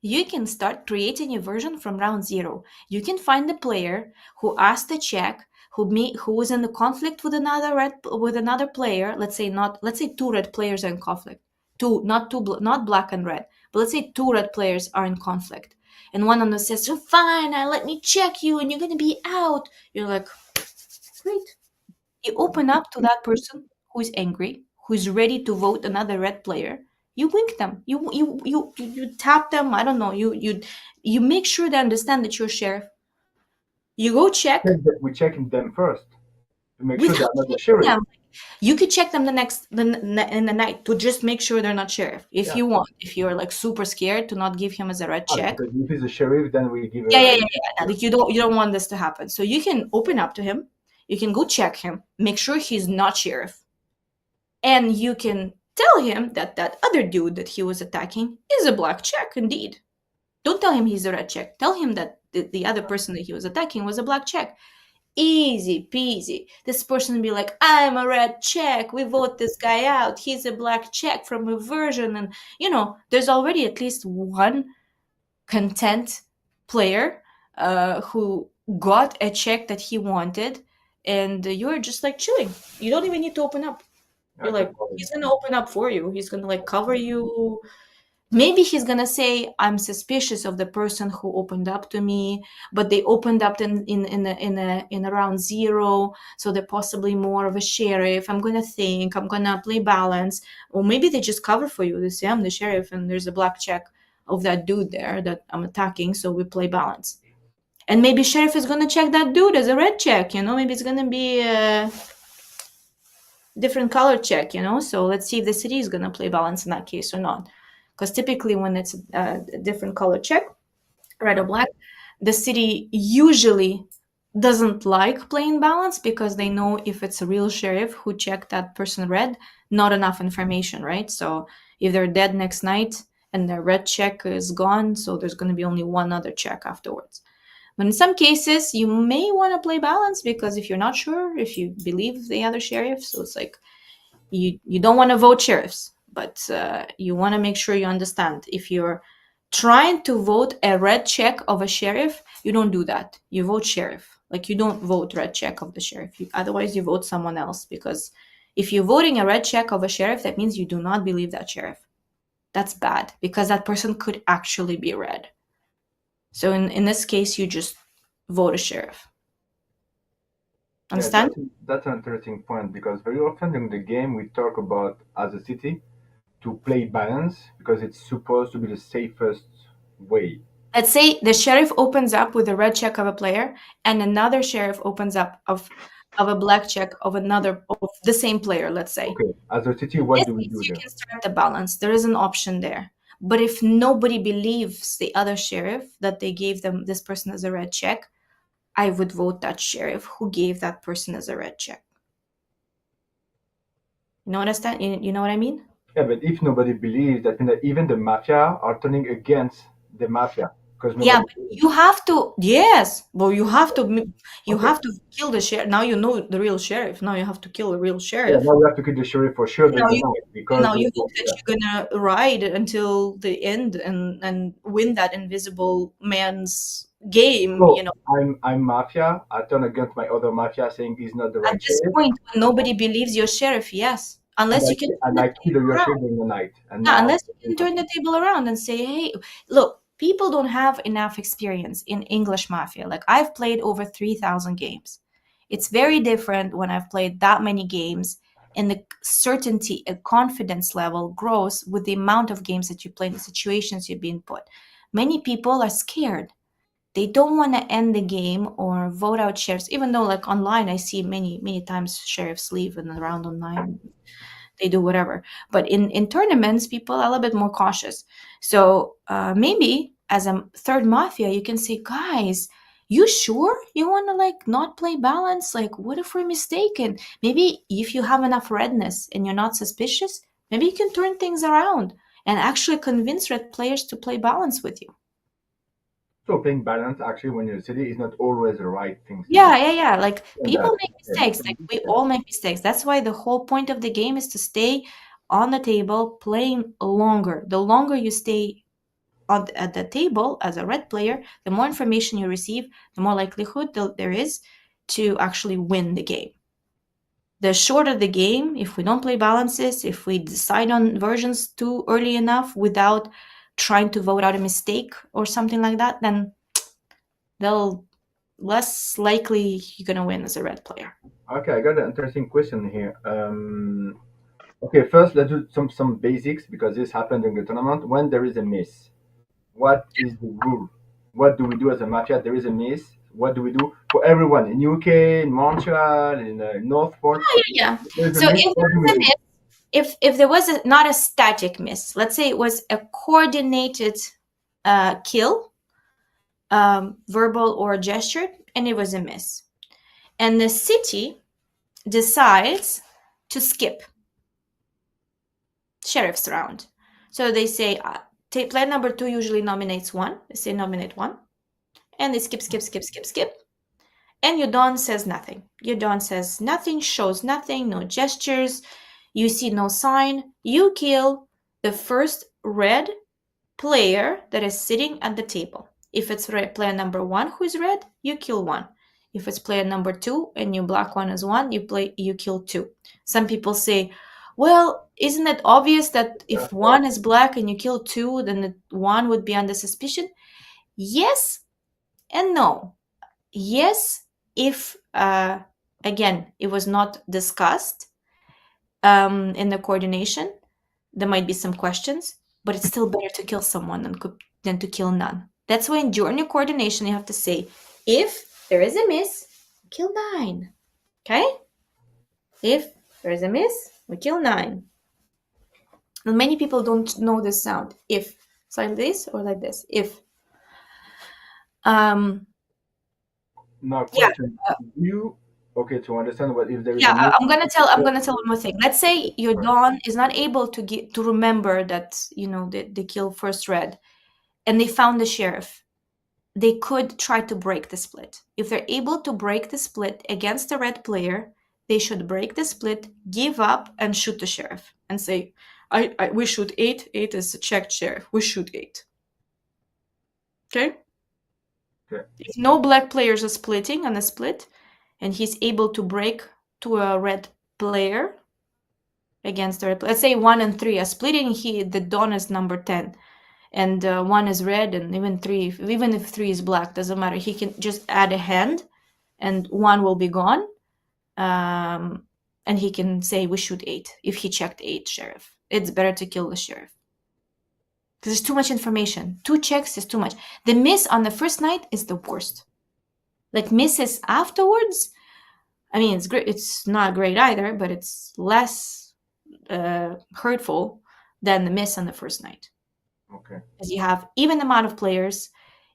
you can start creating a version from round 0. You can find a player who asked a check, who was in a conflict with another player. Let's say 2 red players are in conflict. Not black and red, but let's say 2 red players are in conflict, and one of them says, "So fine, let me check you, and you're gonna be out." You're like, great. You open up to that person who is angry, who is ready to vote another red player. You wink them. You tap them. I don't know. You make sure they understand that you're sheriff. You go check We're checking them first to make sure without they're not the checking sheriff. them. You could check them in the night to just make sure they're not sheriff. If Yeah. you want, if you're like super scared to not give him as a red check. Because if he's a sheriff, then we give Yeah, a. yeah, yeah, yeah. Like you don't want this to happen. So you can open up to him. You can go check him. Make sure he's not sheriff. And you can tell him that that other dude that he was attacking is a black check indeed. Don't tell him he's a red check. Tell him that the other person that he was attacking was a black check. Easy peasy. This person will be like, I'm a red check. We vote this guy out. He's a black check from a version. And, there's already at least one content player who got a check that he wanted. And you're just like chilling. You don't even need to open up. You're Okay, like, he's gonna open up for you. He's gonna like cover you. Maybe he's gonna say, "I'm suspicious of the person who opened up to me, but they opened up in around 0, so they're possibly more of a sheriff. I'm gonna play balance." Or maybe they just cover for you. They say, "I'm the sheriff, and there's a black check of that dude there that I'm attacking, so we play balance." And maybe sheriff is gonna check that dude as a red check. Maybe it's gonna be different color check, so let's see if the city is going to play balance in that case or not, because typically when it's a different color check, red or black, the city usually doesn't like playing balance, because they know if it's a real sheriff who checked that person red, not enough information, right? So if they're dead next night and their red check is gone, so there's going to be only one other check afterwards. But in some cases, you may want to play balance, because if you're not sure, if you believe the other sheriff, so it's like you don't want to vote sheriffs. but you want to make sure you understand. If you're trying to vote a red check of a sheriff, you don't do that. You vote sheriff. Like, you don't vote red check of the sheriff. Otherwise, you vote someone else, because if you're voting a red check of a sheriff, that means you do not believe that sheriff. That's bad, because that person could actually be red. So in this case, you just vote a sheriff. Understand? Yeah, that's an interesting point, because very often in the game we talk about, as a city, to play balance because it's supposed to be the safest way. Let's say the sheriff opens up with a red check of a player, and another sheriff opens up of a black check of the same player, let's say. Okay, as a city, what This do we means do you there? can start the balance. There is an option there. But if nobody believes the other sheriff that they gave them this person as a red check, I would vote that sheriff who gave that person as a red check. You know what you know what I mean? Yeah, but if nobody believes, that means that even the mafia are turning against the mafia because Yeah, nobody but believes. you have to, yes, well, you have to Okay. kill the sheriff. Now you know the real sheriff. Now you have to kill the real Yeah, sheriff. now we have to kill the sheriff for sure during Now the you night because now you hope yeah. that you're gonna ride until the end and win that invisible man's game, So you know. I'm mafia. I turn against my other mafia, saying he's not the At right this sheriff, point, when nobody believes you're sheriff, yes. and Unless I you can and turn the I kill table your around. sheriff during the night. And Yeah, now, unless you can turn the table around and say, hey, look, people don't have enough experience in English Mafia. Like, I've played over 3,000 games. It's very different when I've played that many games, and the certainty and confidence level grows with the amount of games that you play and the situations you're being put. Many people are scared. They don't want to end the game or vote out sheriffs, even though, like, online, I see many times sheriffs leave in the round online. They do whatever. But in tournaments, people are a little bit more cautious. So maybe as a third mafia, you can say, guys, you sure you want to, like, not play balance? Like, what if we're mistaken? Maybe if you have enough redness and you're not suspicious, maybe you can turn things around and actually convince red players to play balance with you. so playing balance actually when you're in the city is not always the right thing to do. Yeah. Like, And people that, make yeah, mistakes. Like, we all make mistakes. That's why the whole point of the game is to stay on the table playing longer. The longer you stay at the table as a red player, the more information you receive, the more likelihood there is to actually win the game. The shorter the game, if we don't play balances, if we decide on versions too early enough without trying to vote out a mistake or something like that, then they'll less likely you're gonna win as a red player. okay, I got an interesting question here. Okay, first let's do some basics because this happened in the tournament. When there is a miss, what is the rule? What do we do as a mafia? There is a miss. What do we do for everyone in UK, in Montreal, in Northport? Yeah. There's a So miss. if What there do we was a do? miss, if there was not a static miss, let's say it was a coordinated kill, verbal or gestured, and it was a miss, and the city decides to skip sheriff's round. So they say, player number 2 usually nominates one. They say nominate one, and they skip. And your Don says nothing. Your Don says nothing, shows nothing, no gestures. You see no sign. You kill the first red player that is sitting at the table. If it's player number 1 who is red, you kill 1. If it's player number 2 and your black one is 1, you kill 2. Some people say, well, isn't it obvious that if 1 is black and you kill 2, then the 1 would be under suspicion? Yes and no. Yes, if again it was not discussed in the coordination, there might be some questions, but it's still better to kill someone than to kill none. That's why during your coordination you have to say, if there is a miss, kill 9. Okay? If there is a miss, we kill 9. And many people don't know this sound. If it's like this or like this. If Now, yeah. question: do you okay to understand what if there is a Yeah, miss? I'm gonna tell one more thing. Let's say your Dawn is not able to remember that, they kill first red, and they found the sheriff. They could try to break the split. If they're able to break the split against a red player, they should break the split, give up, and shoot the sheriff and say, we shoot 8. 8 is a checked sheriff. We shoot 8. Okay? Okay. If no black players are splitting on a split, and he's able to break to a red player against the red player. Let's say 1 and 3 are splitting. The Don is number 10. And 1 is red, and even 3, even if 3 is black, doesn't matter. He can just add a hand, and 1 will be gone. And he can say we shoot 8 if he checked 8 sheriff. It's better to kill the sheriff. Because there's too much information. 2 checks is too much. The miss on the first night is the worst. Like misses afterwards, I mean, it's great. It's not great either, but it's less hurtful than the miss on the first night. Okay. Because you have even amount of players.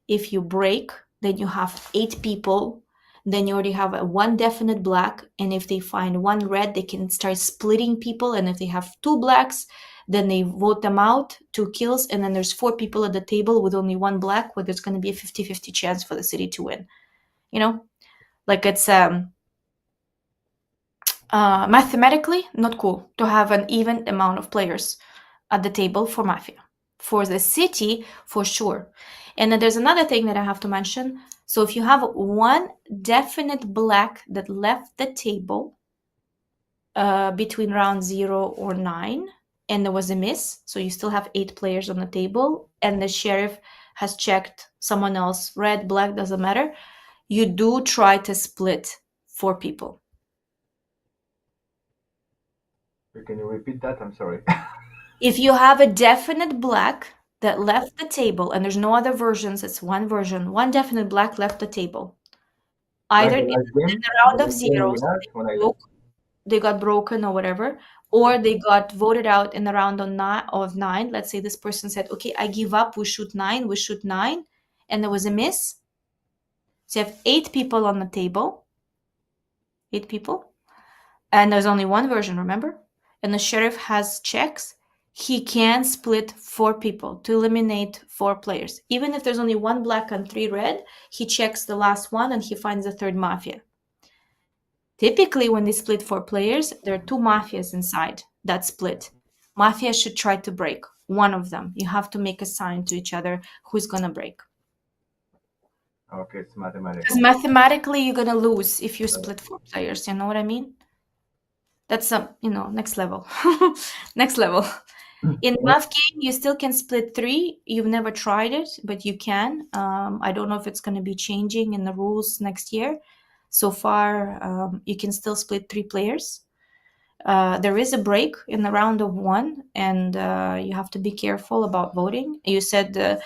If you break, then you have 8 people. Then you already have 1 definite black. And if they find 1 red, they can start splitting people. And if they have 2 blacks, then they vote them out, 2 kills. And then there's 4 people at the table with only 1 black, where there's going to be a 50-50 chance for the city to win. You know, like it's mathematically not cool to have an even amount of players at the table for Mafia. For the city, for sure. And then there's another thing that I have to mention. So if you have 1 definite black that left the table between round 0 or 9, and there was a miss, so you still have 8 players on the table, and the sheriff has checked someone else, red, black, doesn't matter, you do try to split 4 people. Can you repeat that? I'm sorry. If you have a definite black that left the table, and there's no other versions, it's 1 version, 1 definite black left the table. Either Like in the last game, the round the of last game we zeros, had, when I they got broken or whatever, or they got voted out in the round of 9. Let's say this person said, okay, I give up, we shoot 9, and there was a miss. So you have 8 people on the table, 8 people, and there's only 1 version, remember? And the sheriff has checks. He can split 4 people to eliminate 4 players. Even if there's only 1 black and 3 red, he checks the last one and he finds the 3rd Mafia. Typically, when they split 4 players, there are 2 Mafias inside that split. Mafia should try to break one of them. You have to make a sign to each other who's going to break. Okay, it's mathematical. Because mathematically, you're going to lose if you split 4 players. You know what I mean? That's next level. Next level. In Maf game, you still can split 3. You've never tried it, but you can. I don't know if it's going to be changing in the rules next year. So far, you can still split 3 players. There is a break in the round of 1, and you have to be careful about voting. You said to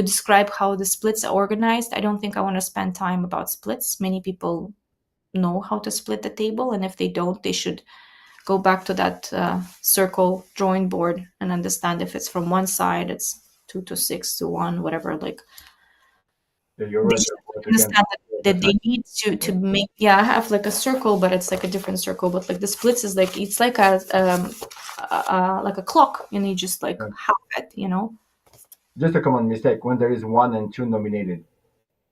describe how the splits are organized. I don't think I want to spend time about splits. Many people know how to split the table, and if they don't, they should go back to that circle drawing board and understand if it's from one side, it's 2 to 6 to 1, whatever. Like You're they right. should understand that they need to make. Yeah, I have like a circle, but it's like a different circle. But like the splits is like it's like a clock, and you just like half it, Just a common mistake when there is 1 and 2 nominated.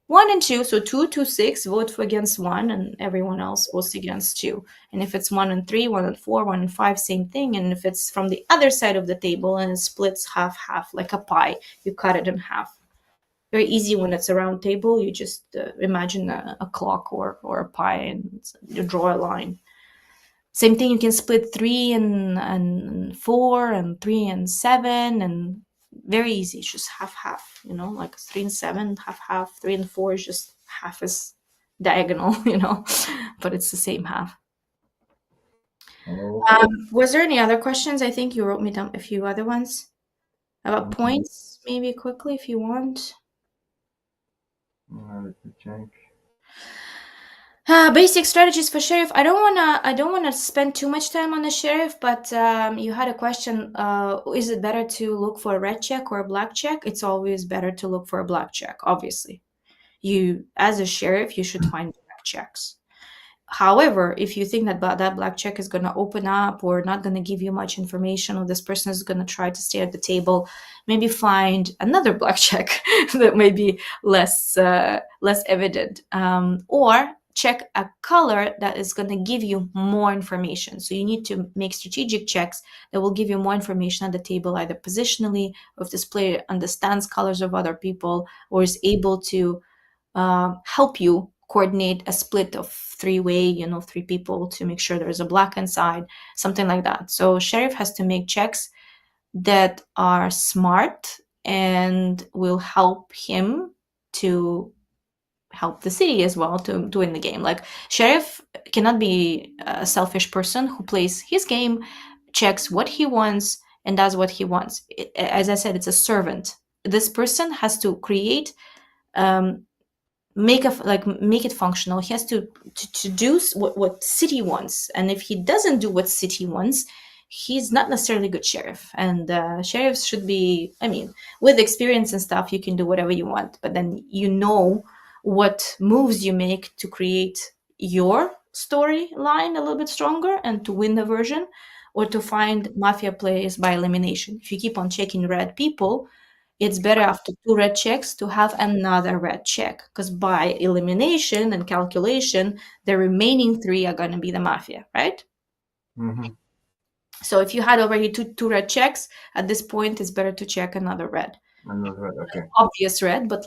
1 and 2, so 2 to 6 vote for against 1, and everyone else votes against 2. And if it's 1 and 3, 1 and 4, 1 and 5, same thing. And if it's from the other side of the table and it splits half, like a pie, you cut it in half. Very easy when it's a round table. You just imagine a clock or a pie, and you draw a line. Same thing, you can split 3 and 4 and 3 and 7, and very easy. It's just half, like 3 and 7, half. 3 and 4 is just half is diagonal, but it's the same half. Okay. Was there any other questions? I think you wrote me down a few other ones about points, maybe quickly if you want. Let me check. Basic strategies for sheriff. I don't wanna spend too much time on the sheriff, but you had a question. Is it better to look for a red check or a black check? It's always better to look for a black check. Obviously, you as a sheriff, you should find black checks. However, if you think that that black check is going to open up or not going to give you much information, or this person is going to try to stay at the table, maybe find another black check that may be less evident. Or check a color that is going to give you more information. So you need to make strategic checks that will give you more information on the table, either positionally, or if this player understands colors of other people, or is able to help you coordinate a split of three-way, 3 people to make sure there's a black inside, something like that. So Sheriff has to make checks that are smart and will help him to help the city as well to win the game. Like, Sheriff cannot be a selfish person who plays his game, checks what he wants, and does what he wants. As I said, it's a servant. This person has to create, make it functional. He has to do what city wants, and if he doesn't do what city wants, he's not necessarily a good sheriff. And sheriffs should be, with experience and stuff, you can do whatever you want, but then what moves you make to create your storyline a little bit stronger and to win the version, or to find mafia plays by elimination. If you keep on checking red people, it's better after 2 red checks to have another red check, because by elimination and calculation, the remaining 3 are going to be the mafia, right? Mm-hmm. So if you had already two red checks, at this point, it's better to check another red. Another red, okay. Obvious red, but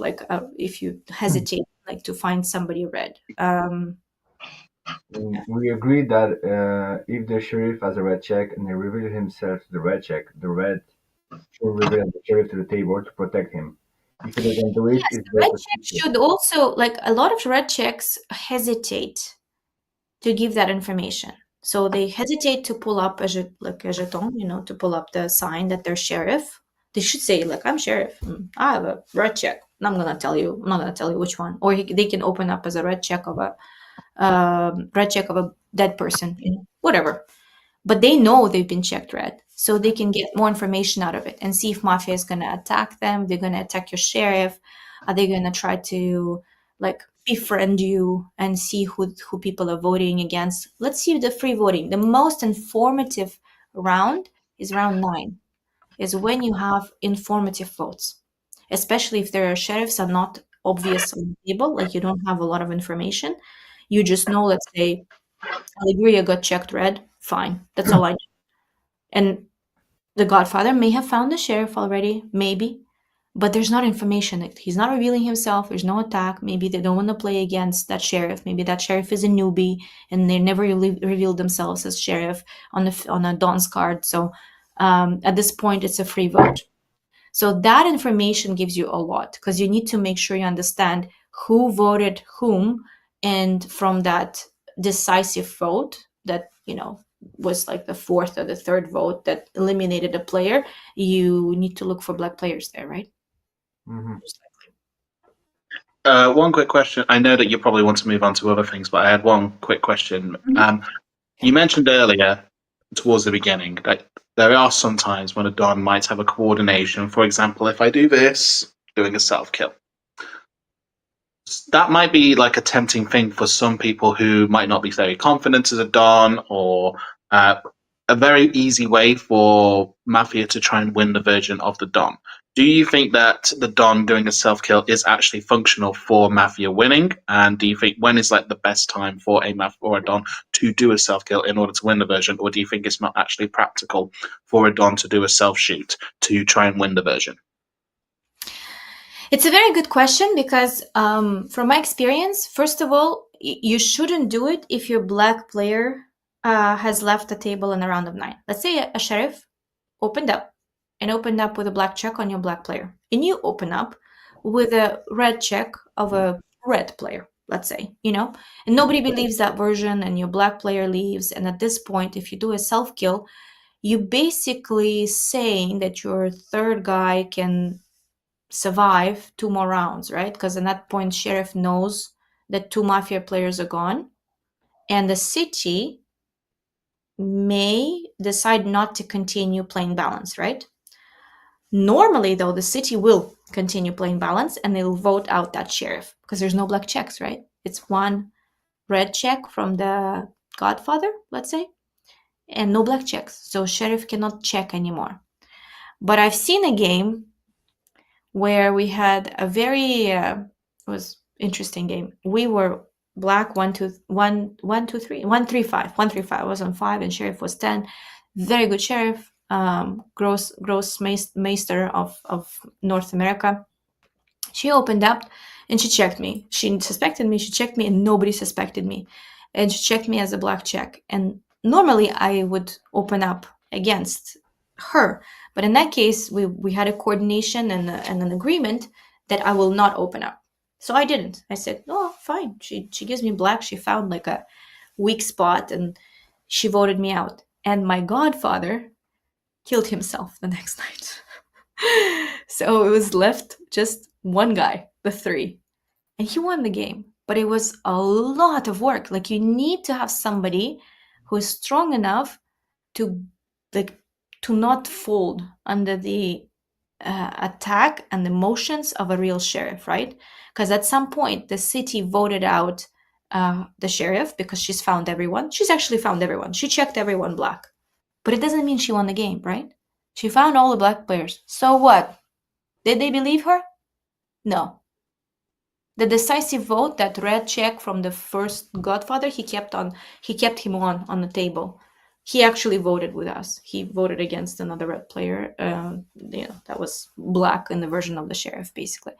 if you hesitate, to find somebody red. We agree that if the sheriff has a red check and he reveals himself to the red check, the red should reveal the sheriff to the table to protect him. If he doesn't do it, Yes, it's the red better check should also, a lot of red checks hesitate to give that information. So they hesitate to pull up a jeton, to pull up the sign that they're sheriff. They should say, I'm sheriff. I have a red check. And I'm not going to tell you which one. Or they can open up as a red check of a dead person, whatever. But they know they've been checked red, so they can get more information out of it and see if mafia is going to attack them. They're going to attack your sheriff. Are they going to try to befriend you and see who people are voting against? Let's see the free voting. The most informative round is round 9, is when you have informative votes, especially if their sheriffs are not obvious on the table, you don't have a lot of information. You just know, let's say, Alegria got checked red. Fine. That's all I know. And the Godfather may have found the sheriff already, maybe, but there's not information. He's not revealing himself. There's no attack. Maybe they don't want to play against that sheriff. Maybe that sheriff is a newbie and they never really revealed themselves as sheriff on a Don's card. So at this point, it's a free vote. So that information gives you a lot, because you need to make sure you understand who voted whom, and from that decisive vote that was the 4th or the 3rd vote that eliminated a player, you need to look for black players there, right? Mm-hmm. One quick question. I know that you probably want to move on to other things, but I had one quick question. You mentioned earlier, towards the beginning, that there are some times when a Don might have a coordination. For example, if I do this, doing a self-kill. That might be a tempting thing for some people who might not be very confident as a Don, or a very easy way for Mafia to try and win the version of the Don. Do you think that the Don doing a self-kill is actually functional for Mafia winning? And do you think when is the best time for a Mafia or a Don to do a self-kill in order to win the version? Or do you think it's not actually practical for a Don to do a self-shoot to try and win the version? It's a very good question, because from my experience, first of all, you shouldn't do it if your black player has left the table in a round of 9. Let's say a sheriff opened up with a black check on your black player, and you open up with a red check of a red player, let's say, and nobody believes that version, and your black player leaves. And at this point, if you do a self-kill, you basically saying that your 3rd guy can survive 2 more rounds, right? Because at that point, sheriff knows that 2 mafia players are gone, and the city may decide not to continue playing balance, right? Normally, though, the city will continue playing balance and they'll vote out that sheriff, because there's no black checks, right? It's 1 red check from the Godfather, let's say, and no black checks. So sheriff cannot check anymore. But I've seen a game where we had a very it was interesting game. We were black 135 was on 5 and sheriff was 10. Very good sheriff, gross maester of North America. She opened up and she checked me. She suspected me, she checked me, and nobody suspected me. And she checked me as a black check. And normally I would open up against her. But in that case, we had a coordination and an agreement that I will not open up. So I didn't. I said, oh, fine. She gives me black. She found like a weak spot and she voted me out. And my godfather killed himself the next night. So it was left just one guy, the 3. And he won the game. But it was a lot of work. Like, you need to have somebody who is strong enough to not fold under the attack and the motions of a real sheriff, right? Because at some point the city voted out the sheriff because she's found everyone. She's actually found everyone. She checked everyone black. But it doesn't mean she won the game, right? She found all the black players. So what? Did they believe her? No. The decisive vote, that red check from the first godfather, he kept him on the table. He actually voted with us. He voted against another red player, that was black in the version of the sheriff, basically.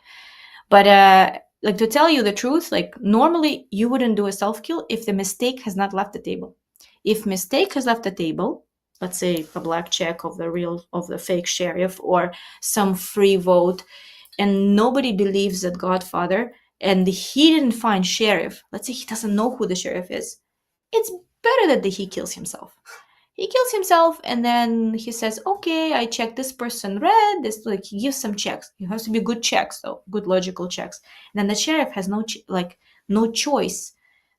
But like, to tell you the truth, like, normally you wouldn't do a self-kill if the mistake has not left the table. If mistake has left the table, let's say a black check of the fake sheriff or some free vote, and nobody believes that godfather, and he didn't find sheriff, let's say he doesn't know who the sheriff is, it's better that he kills himself. He kills himself, and then he says, okay, I checked this person red, this, like, he gives some checks. It has to be good checks, though, good logical checks. And then the sheriff has no choice.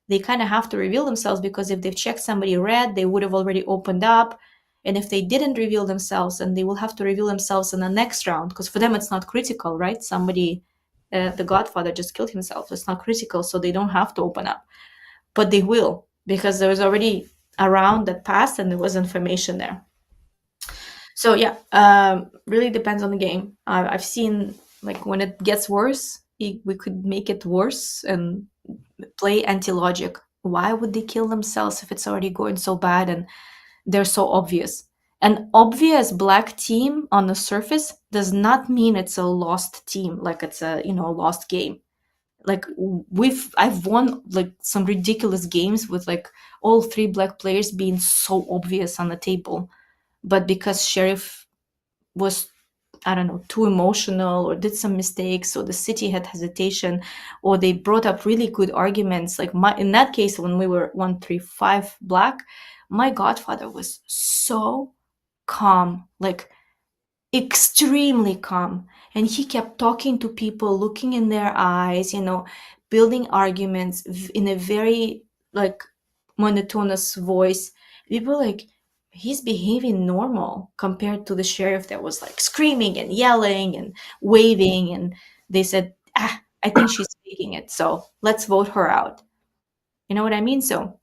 They kind of have to reveal themselves, because if they've checked somebody red, they would have already opened up. And if they didn't reveal themselves, then they will have to reveal themselves in the next round, because for them it's not critical, right? Somebody, the godfather just killed himself. It's not critical, so they don't have to open up. But they will, because there was already a round that passed and there was information there. So yeah, really depends on the game. I've seen, like, when it gets worse, we could make it worse and play anti-logic. Why would they kill themselves if it's already going so bad and they're so obvious? An obvious black team on the surface does not mean it's a lost team, like it's a lost game. Like, I've won like some ridiculous games with like all 3 black players being so obvious on the table, but because sheriff was, I don't know, too emotional or did some mistakes, or the city had hesitation, or they brought up really good arguments. Like, in that case, when we were 135 black, my godfather was so calm, like extremely calm, and he kept talking to people, looking in their eyes, building arguments in a very like monotonous voice. People like, he's behaving normal compared to the sheriff that was like screaming and yelling and waving, and they said, I think she's faking it, so let's vote her out. You know what I mean? So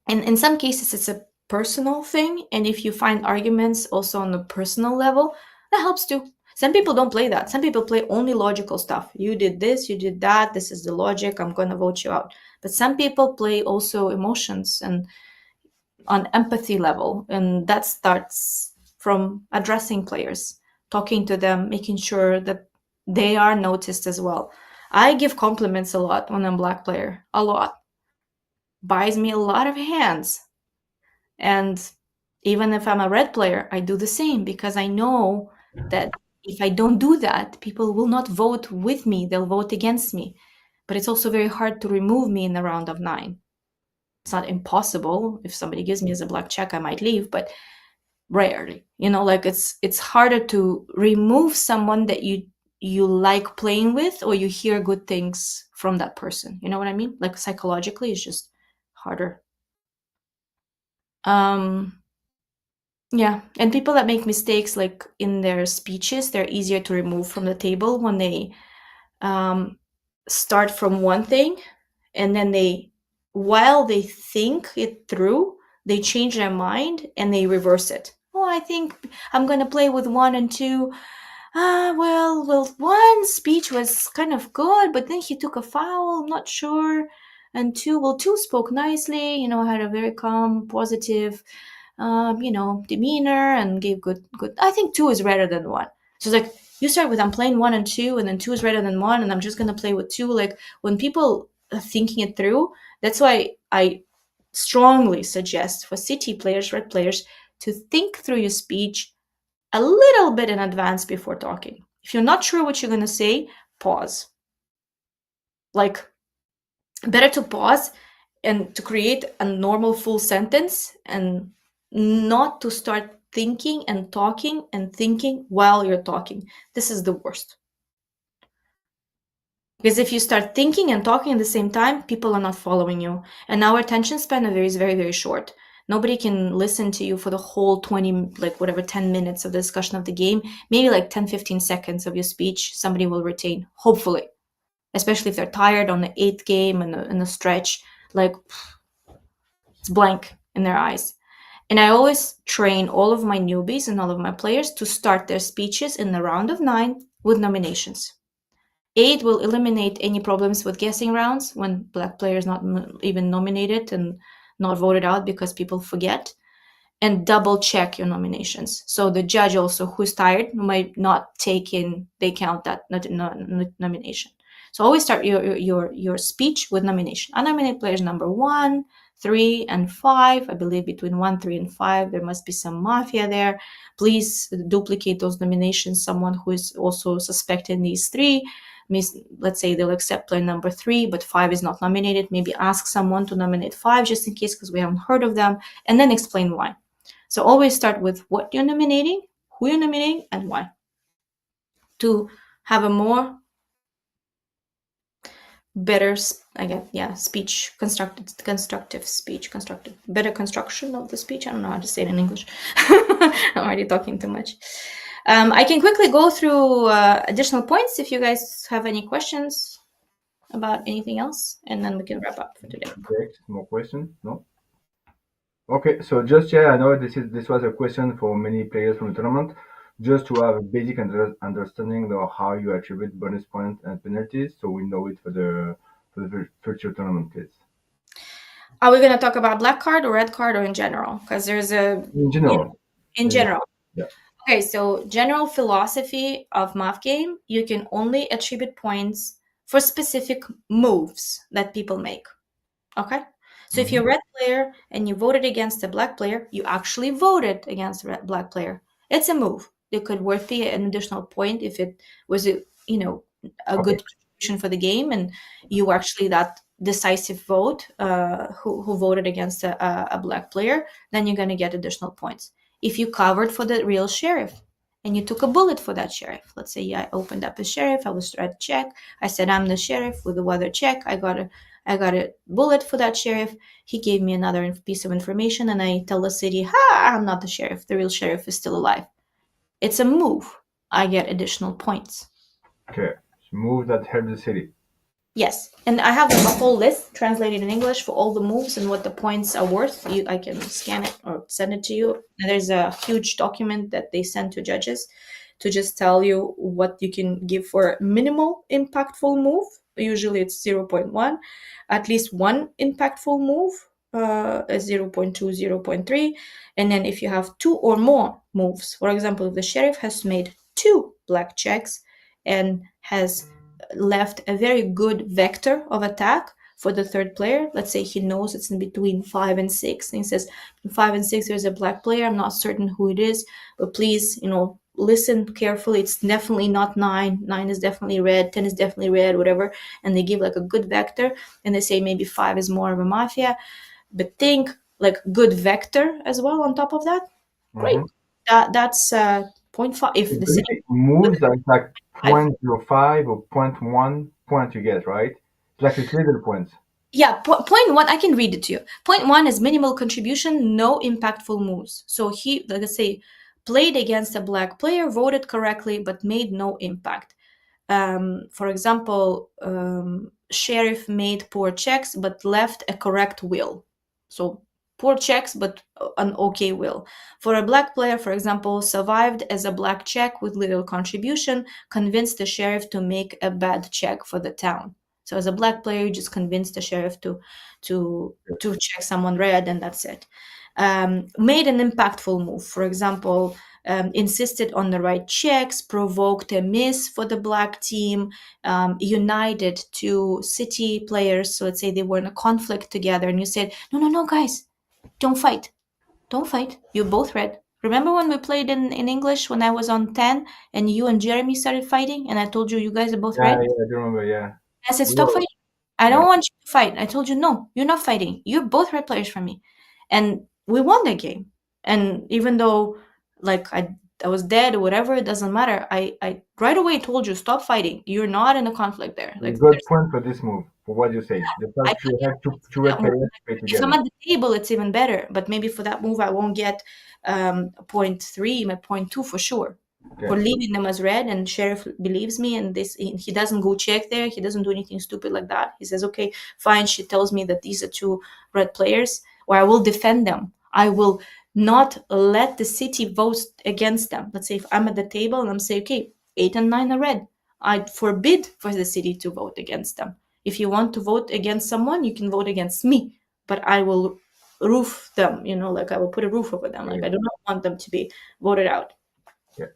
in some cases it's a personal thing, and if you find arguments also on the personal level, that helps too. Some people don't play that. Some people play only logical stuff. You did this, you did that, this is the logic, I'm gonna vote you out. But some people play also emotions and on empathy level, and that starts from addressing players, talking to them, making sure that they are noticed as well. I give compliments a lot when I'm black player, a lot. Buys me a lot of hands. And even if I'm a red player, I do the same, because I know that if I don't do that, people will not vote with me, they'll vote against me. But it's also very hard to remove me in the round of 9. It's not impossible. If somebody gives me as a black check, I might leave, but rarely. Like, it's harder to remove someone that you like playing with, or you hear good things from that person. You know what I mean? Like, psychologically, it's just harder. Yeah, and people that make mistakes, like in their speeches, they're easier to remove from the table when they start from one thing, and then while they think it through, they change their mind and they reverse it. Oh, I think I'm gonna play with 1 and 2. Well, one speech was kind of good, but then he took a foul, I'm not sure. and 2, well, 2 spoke nicely, had a very calm, positive, demeanor and gave good. I think 2 is better than 1. So it's like, you start with, I'm playing 1 and 2, and then 2 is better than 1, and I'm just going to play with 2. Like, when people are thinking it through, that's why I strongly suggest for CT players, red players, to think through your speech a little bit in advance before talking. If you're not sure what you're going to say, pause. Like, better to pause and to create a normal full sentence and not to start thinking and talking and thinking while you're talking. This is the worst. Because if you start thinking and talking at the same time, people are not following you. And our attention span is very, very short. Nobody can listen to you for the whole 20, 10 minutes of the discussion of the game. Maybe like 10, 15 seconds of your speech, somebody will retain, hopefully. Especially if they're tired on the 8th game and in the stretch, like, it's blank in their eyes. And I always train all of my newbies and all of my players to start their speeches in the round of 9 with nominations. 8 will eliminate any problems with guessing rounds when black player is not even nominated and not voted out because people forget, and double check your nominations. So the judge also, who's tired, might not take in the account that nomination. So always start your speech with nomination. Unnominated players number 1, 3, and 5. I believe between 1, 3, and 5, there must be some Mafia there. Please duplicate those nominations. Someone who is also suspected in these 3. Let's say they'll accept player number 3, but 5 is not nominated. Maybe ask someone to nominate 5 just in case, because we haven't heard of them, and then explain why. So always start with what you're nominating, who you're nominating, and why, to have a more better, speech, better construction of the speech. I don't know how to say it in English. I'm already talking too much. I can quickly go through additional points if you guys have any questions about anything else, and then we can wrap up for today. Great. More questions? No? Okay, so just I know this was a question for many players from the tournament, just to have a basic understanding of how you attribute bonus points and penalties, so we know it for the future tournament, please. Are we going to talk about black card or red card, or in general? Because there's in general. In general. Yeah. Okay, so general philosophy of Maf game, you can only attribute points for specific moves that people make. Okay? So if you're a red player and you voted against a black player, you actually voted against a black player. It's a move. It could worth be an additional point if it was a good contribution for the game, and you were actually that decisive vote who voted against a black player, then you're going to get additional points. If you covered for the real sheriff and you took a bullet for that sheriff, let's say I opened up a sheriff, I was trying to check, I said I'm the sheriff with the weather check, I got a bullet for that sheriff, he gave me another piece of information, and I tell the city, I'm not the sheriff, the real sheriff is still alive. It's a move. I get additional points. Okay, move that help the city. Yes, and I have a whole list translated in English for all the moves and what the points are worth. I can scan it or send it to you. And there's a huge document that they send to judges to just tell you what you can give for minimal impactful move. Usually it's 0.1, at least one impactful move, 0.2, 0.3. And then if you have 2 or more moves, for example, if the sheriff has made 2 black checks and has left a very good vector of attack for the third player. Let's say he knows it's in between 5 and 6. And he says, in 5 and 6, there's a black player. I'm not certain who it is, but please, listen carefully. It's definitely not 9. 9 is definitely red. 10 is definitely red, whatever. And they give like a good vector. And they say maybe 5 is more of a Mafia. But think like good vector as well on top of that. Great. That's 0.5. If the city moves like 0.05 or 0.1 point you get, right? It's like it's little points. Yeah, 0.1, I can read it to you. 0.1 is minimal contribution, no impactful moves. So he, let's say, played against a black player, voted correctly, but made no impact. For example, sheriff made poor checks, but left a correct will. So poor checks, but an okay will. For a black player, for example, survived as a black check with little contribution, convinced the sheriff to make a bad check for the town. So as a black player, you just convince the sheriff to check someone red, and that's it. Made an impactful move. For example, insisted on the right checks, provoked a miss for the black team, united two city players. So let's say they were in a conflict together, and you said, no, guys, don't fight. Don't fight. You're both red. Remember when we played in English when I was on 10 and you and Jeremy started fighting and I told you guys are both Yeah, red? I do remember. Yeah, I said, we stop were. fighting. I Yeah, don't want you to fight. I told you, no, you're not fighting. You're both red players for me. And we won that game. And even though like I was dead or whatever, it doesn't matter. I right away told you, stop fighting. You're not in a conflict there. you Like got point for this move for what you say. The I fact you have two that red move. players play If I'm together. at the table, it's even better. But maybe for that move, I won't get 0.3, my 0.2 for sure. Okay. For leaving them as red, and sheriff believes me, and this he doesn't go check there. He doesn't do anything stupid like that. He says, "Okay, fine." She tells me that these are two red players, or I will defend them. I will not let the city vote against them. Let's say if I'm at the table and I'm saying, "Okay, 8 and 9 are red," I forbid for the city to vote against them. If you want to vote against someone, you can vote against me, but I will roof them, like I will put a roof over them. Like I do not want them to be voted out. Yeah.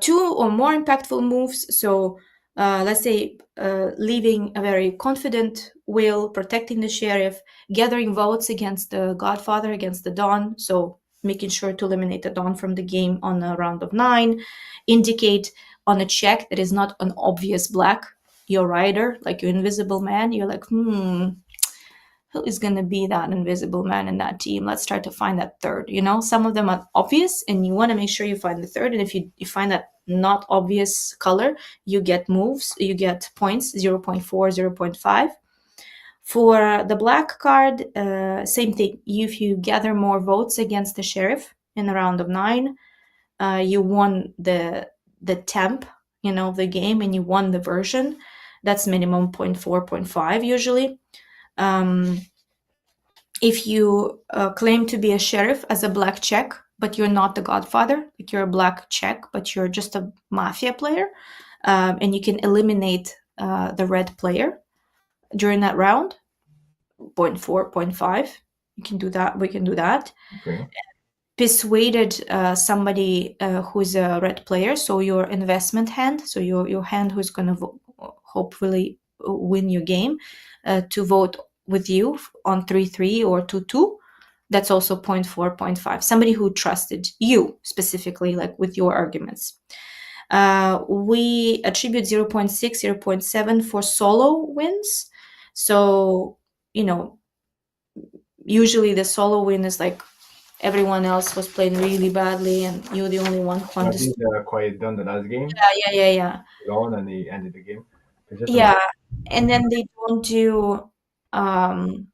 Two or more impactful moves. So let's say leaving a very confident will, protecting the sheriff, gathering votes against the Godfather, against the Don. So making sure to eliminate the Don from the game on a round of 9. Indicate on a check that is not an obvious black, your rider, like your invisible man. You're like, who is going to be that invisible man in that team? Let's try to find that third. Some of them are obvious, and you want to make sure you find the third. And if you find that not obvious color, you get moves, you get points, 0.4, 0.5. For the black card, same thing. If you gather more votes against the sheriff in a round of 9, you won the temp, the game, and you won the version. That's minimum 0.4, 0.5 usually. If you claim to be a sheriff as a black check, but you're not the Godfather, like you're a black check, but you're just a Mafia player, and you can eliminate the red player during that round, 0.4, 0.5. You can do that. We can do that. Okay. Persuaded somebody who's a red player, so your investment hand, so your hand who's going to hopefully win your game, to vote with you on 3-3 or 2-2. That's also 0.4, 0.5. Somebody who trusted you specifically, like with your arguments. We attribute 0.6, 0.7 for solo wins. So, usually the solo win is like everyone else was playing really badly and you're the only one who understood. Quiet done the last game. Yeah. Alone, and he ended the game. Yeah, and then they don't do 0.8.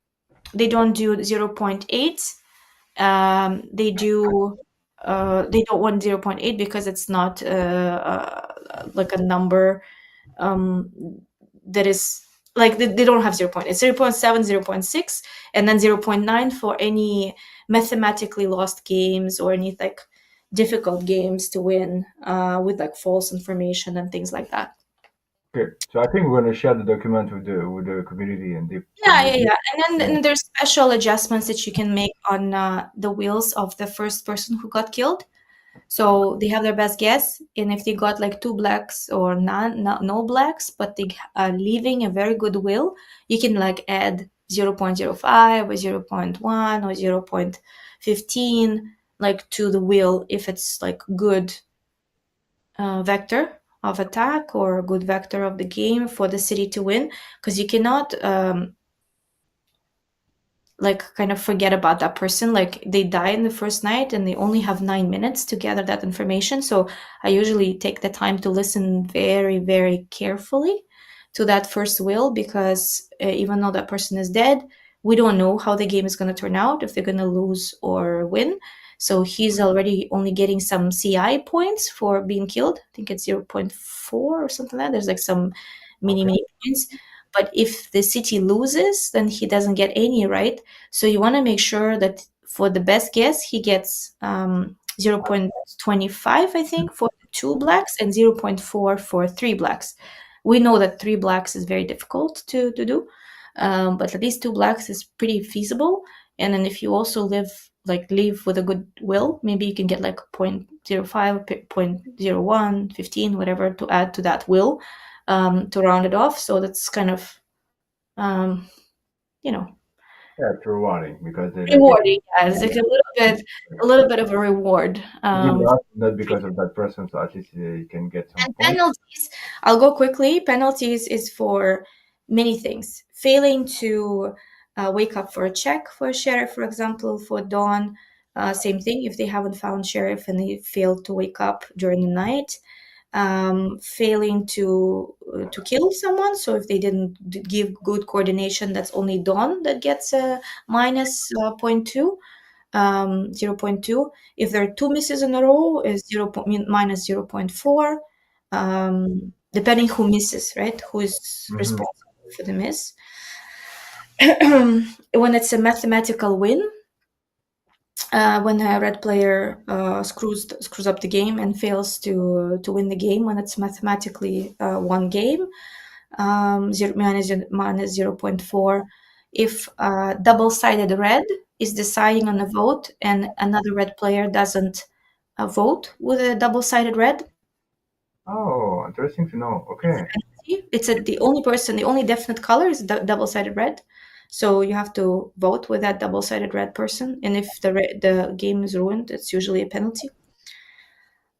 They don't want 0.8 because it's not like a number that is like they don't have 0.8. It's 0.7, 0.6, and then 0.9 for any mathematically lost games or any like difficult games to win with like false information and things like that. Okay, so I think we're gonna share the document with the community and the Yeah. And then there's special adjustments that you can make on the wheels of the first person who got killed. So they have their best guess, and if they got like 2 blacks or no blacks, but they are leaving a very good will, you can like add 0.05 or 0.1 or 0.15 like to the will if it's like good vector of attack or a good vector of the game for the city to win, because you cannot like kind of forget about that person. Like they die in the first night and they only have 9 minutes to gather that information. So I usually take the time to listen very, very carefully to that first will, because even though that person is dead, we don't know how the game is going to turn out, if they're going to lose or win. So he's already only getting some CI points for being killed. I think it's 0.4 or something like that. There's like some mini points. But if the city loses, then he doesn't get any, right? So you want to make sure that for the best guess, he gets 0.25, I think, for 2 blacks and 0.4 for 3 blacks. We know that 3 blacks is very difficult to do, but at least 2 blacks is pretty feasible. And then if you also leave with a good will, maybe you can get like 0.05, 0.01, 15, whatever, to add to that will, to round it off. So that's kind of, you know, Yeah, it's rewarding because they like rewarding. Yeah, it's like a little bit of a reward. you lost not because of that person, so at least you can get some And points. penalties, I'll go quickly. Penalties is for many things. Failing to wake up for a check for a sheriff, for example, for dawn. Same thing if they haven't found sheriff and they failed to wake up during the night. Failing to kill someone. So if they didn't give good coordination, that's only dawn that gets a minus 0.2. 0.2. If there are 2 misses in a row, is minus 0.4, depending who misses, right? Who is responsible for the miss. When it's a mathematical win, when a red player screws up the game and fails to win the game, when it's mathematically one game, minus 0.4. If double-sided red is deciding on a vote and another red player doesn't vote with a double-sided red, Oh, interesting to know. Okay. the only definite color is double-sided red. So you have to vote with that double-sided red person, and if the game is ruined, it's usually a penalty.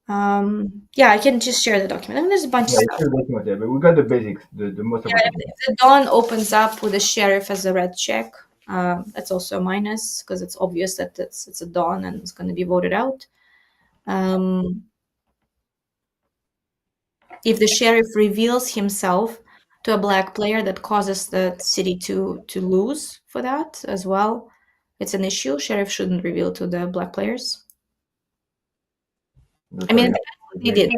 Yeah, I can just share the document. I mean, there's a bunch of Yeah, stuff. it's still working with it, but we got the basics, the most Yeah, important. if the dawn opens up with a sheriff as a red check, that's also a minus because it's obvious that it's a dawn and it's going to be voted out. If the sheriff reveals himself to a black player, that causes the city to lose for that as well. It's an issue. Sheriff shouldn't reveal to the black players. I mean, they did.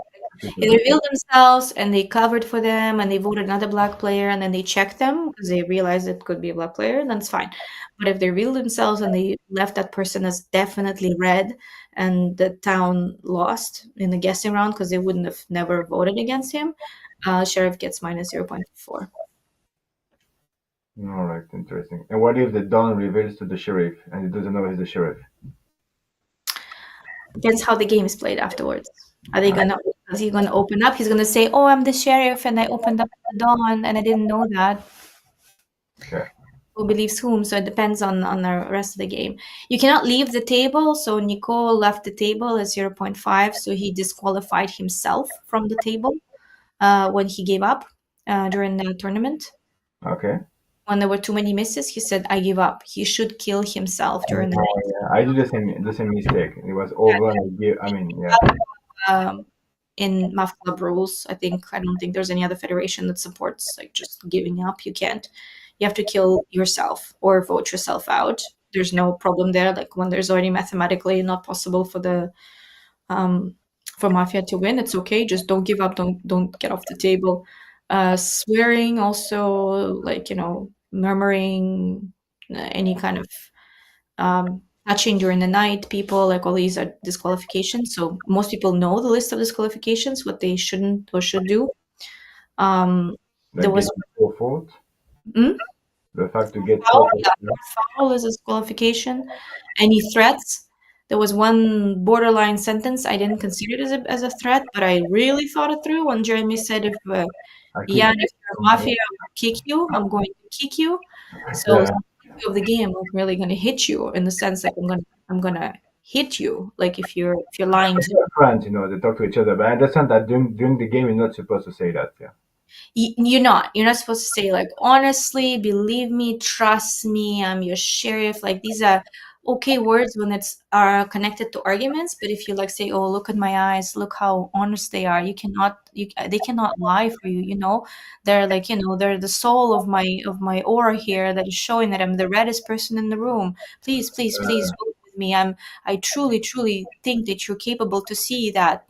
They revealed themselves and they covered for them and they voted another black player and then they checked them because they realized it could be a black player, then it's fine. But if they revealed themselves and they left that person as definitely red and the town lost in the guessing round because they wouldn't have never voted against him, sheriff gets minus 0.4. All right, interesting. And what if the Don reveals to the sheriff and he doesn't know he's the sheriff? Depends how the game is played afterwards. Is he gonna open up? He's gonna say, "Oh, I'm the sheriff, and I opened up the dawn, and I didn't know that." Okay. Who believes whom? So it depends on the rest of the game. You cannot leave the table. So Nicole left the table at 0.5, so he disqualified himself from the table when he gave up during the tournament. Okay. When there were too many misses, he said, "I give up." He should kill himself during the night. Yeah, I do the same mistake. It was over and yeah. In Mafia Club rules, I don't think there's any other federation that supports like just giving up. You can't. You have to kill yourself or vote yourself out. There's no problem there. Like when there's already mathematically not possible for the for Mafia to win, it's okay. Just don't give up. Don't get off the table. Swearing also, like murmuring, any kind of touching during the night, people, like all these are disqualifications. So most people know the list of disqualifications, what they shouldn't or should do. There was fault. Hmm? The fact to get foul is a disqualification. Any threats? There was one borderline sentence. I didn't consider it as a threat, but I really thought it through when Jeremy said, if Jan, if you're a Mafia, I'm gonna kick you. I'm going to kick you. So of the game, I'm really gonna hit you in the sense like I'm gonna hit you. Like if you're lying to friends, they talk to each other. But I understand that during the game, you're not supposed to say that. Yeah. You're not supposed to say like, honestly, believe me, trust me, I'm your sheriff. Like these are okay words when are connected to arguments, but if you like say, oh, look at my eyes, look how honest they are, they cannot lie for you. They're like, they're the soul of my aura here that is showing that I'm the reddest person in the room. Please vote with me. I truly think that you're capable to see that.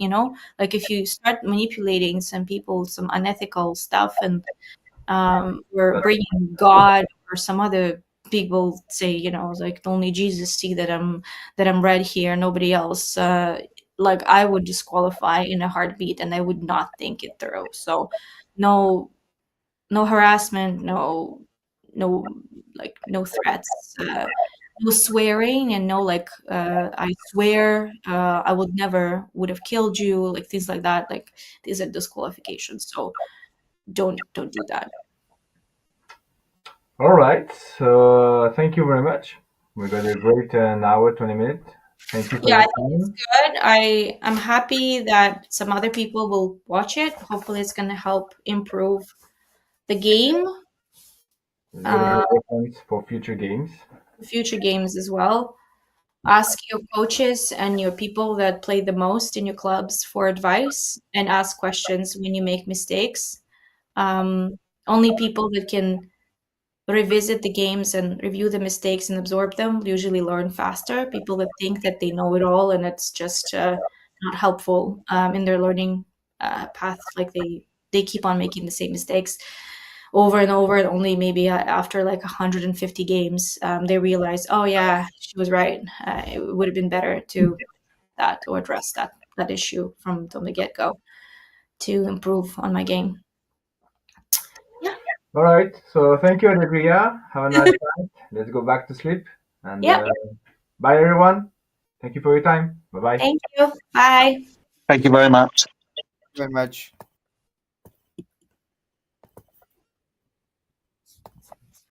Like if you start manipulating some people, some unethical stuff, and we're bringing God or some other people say, like only Jesus see that I'm red here, nobody else. like I would disqualify in a heartbeat, and I would not think it through. So no, no harassment, no like no threats, no swearing, and no like I swear I would have killed you, like things like that. Like these are disqualifications. So don't do that. All right. So thank you very much. We got a great an hour, 20 minutes. Thank you for Yeah, your I think it's time. good. I'm happy that some other people will watch it. Hopefully, it's going to help improve the game, It's gonna be uh, a reference for future games. future games as well. Ask your coaches and your people that play the most in your clubs for advice, and ask questions when you make mistakes. Um, Only people that can revisit the games and review the mistakes and absorb them usually learn faster. People that think that they know it all and it's just not helpful in their learning path, like they keep on making the same mistakes over and over, and only maybe after like 150 games they realize, oh yeah, she was right. It would have been better to that or address that issue from the get-go to improve on my game. Yeah. All right. So thank you, Alegria. Have a nice night. Let's go back to sleep. And Yeah. bye, everyone. Thank you for your time. Bye bye. Thank you. Bye. Thank you very much. Very much.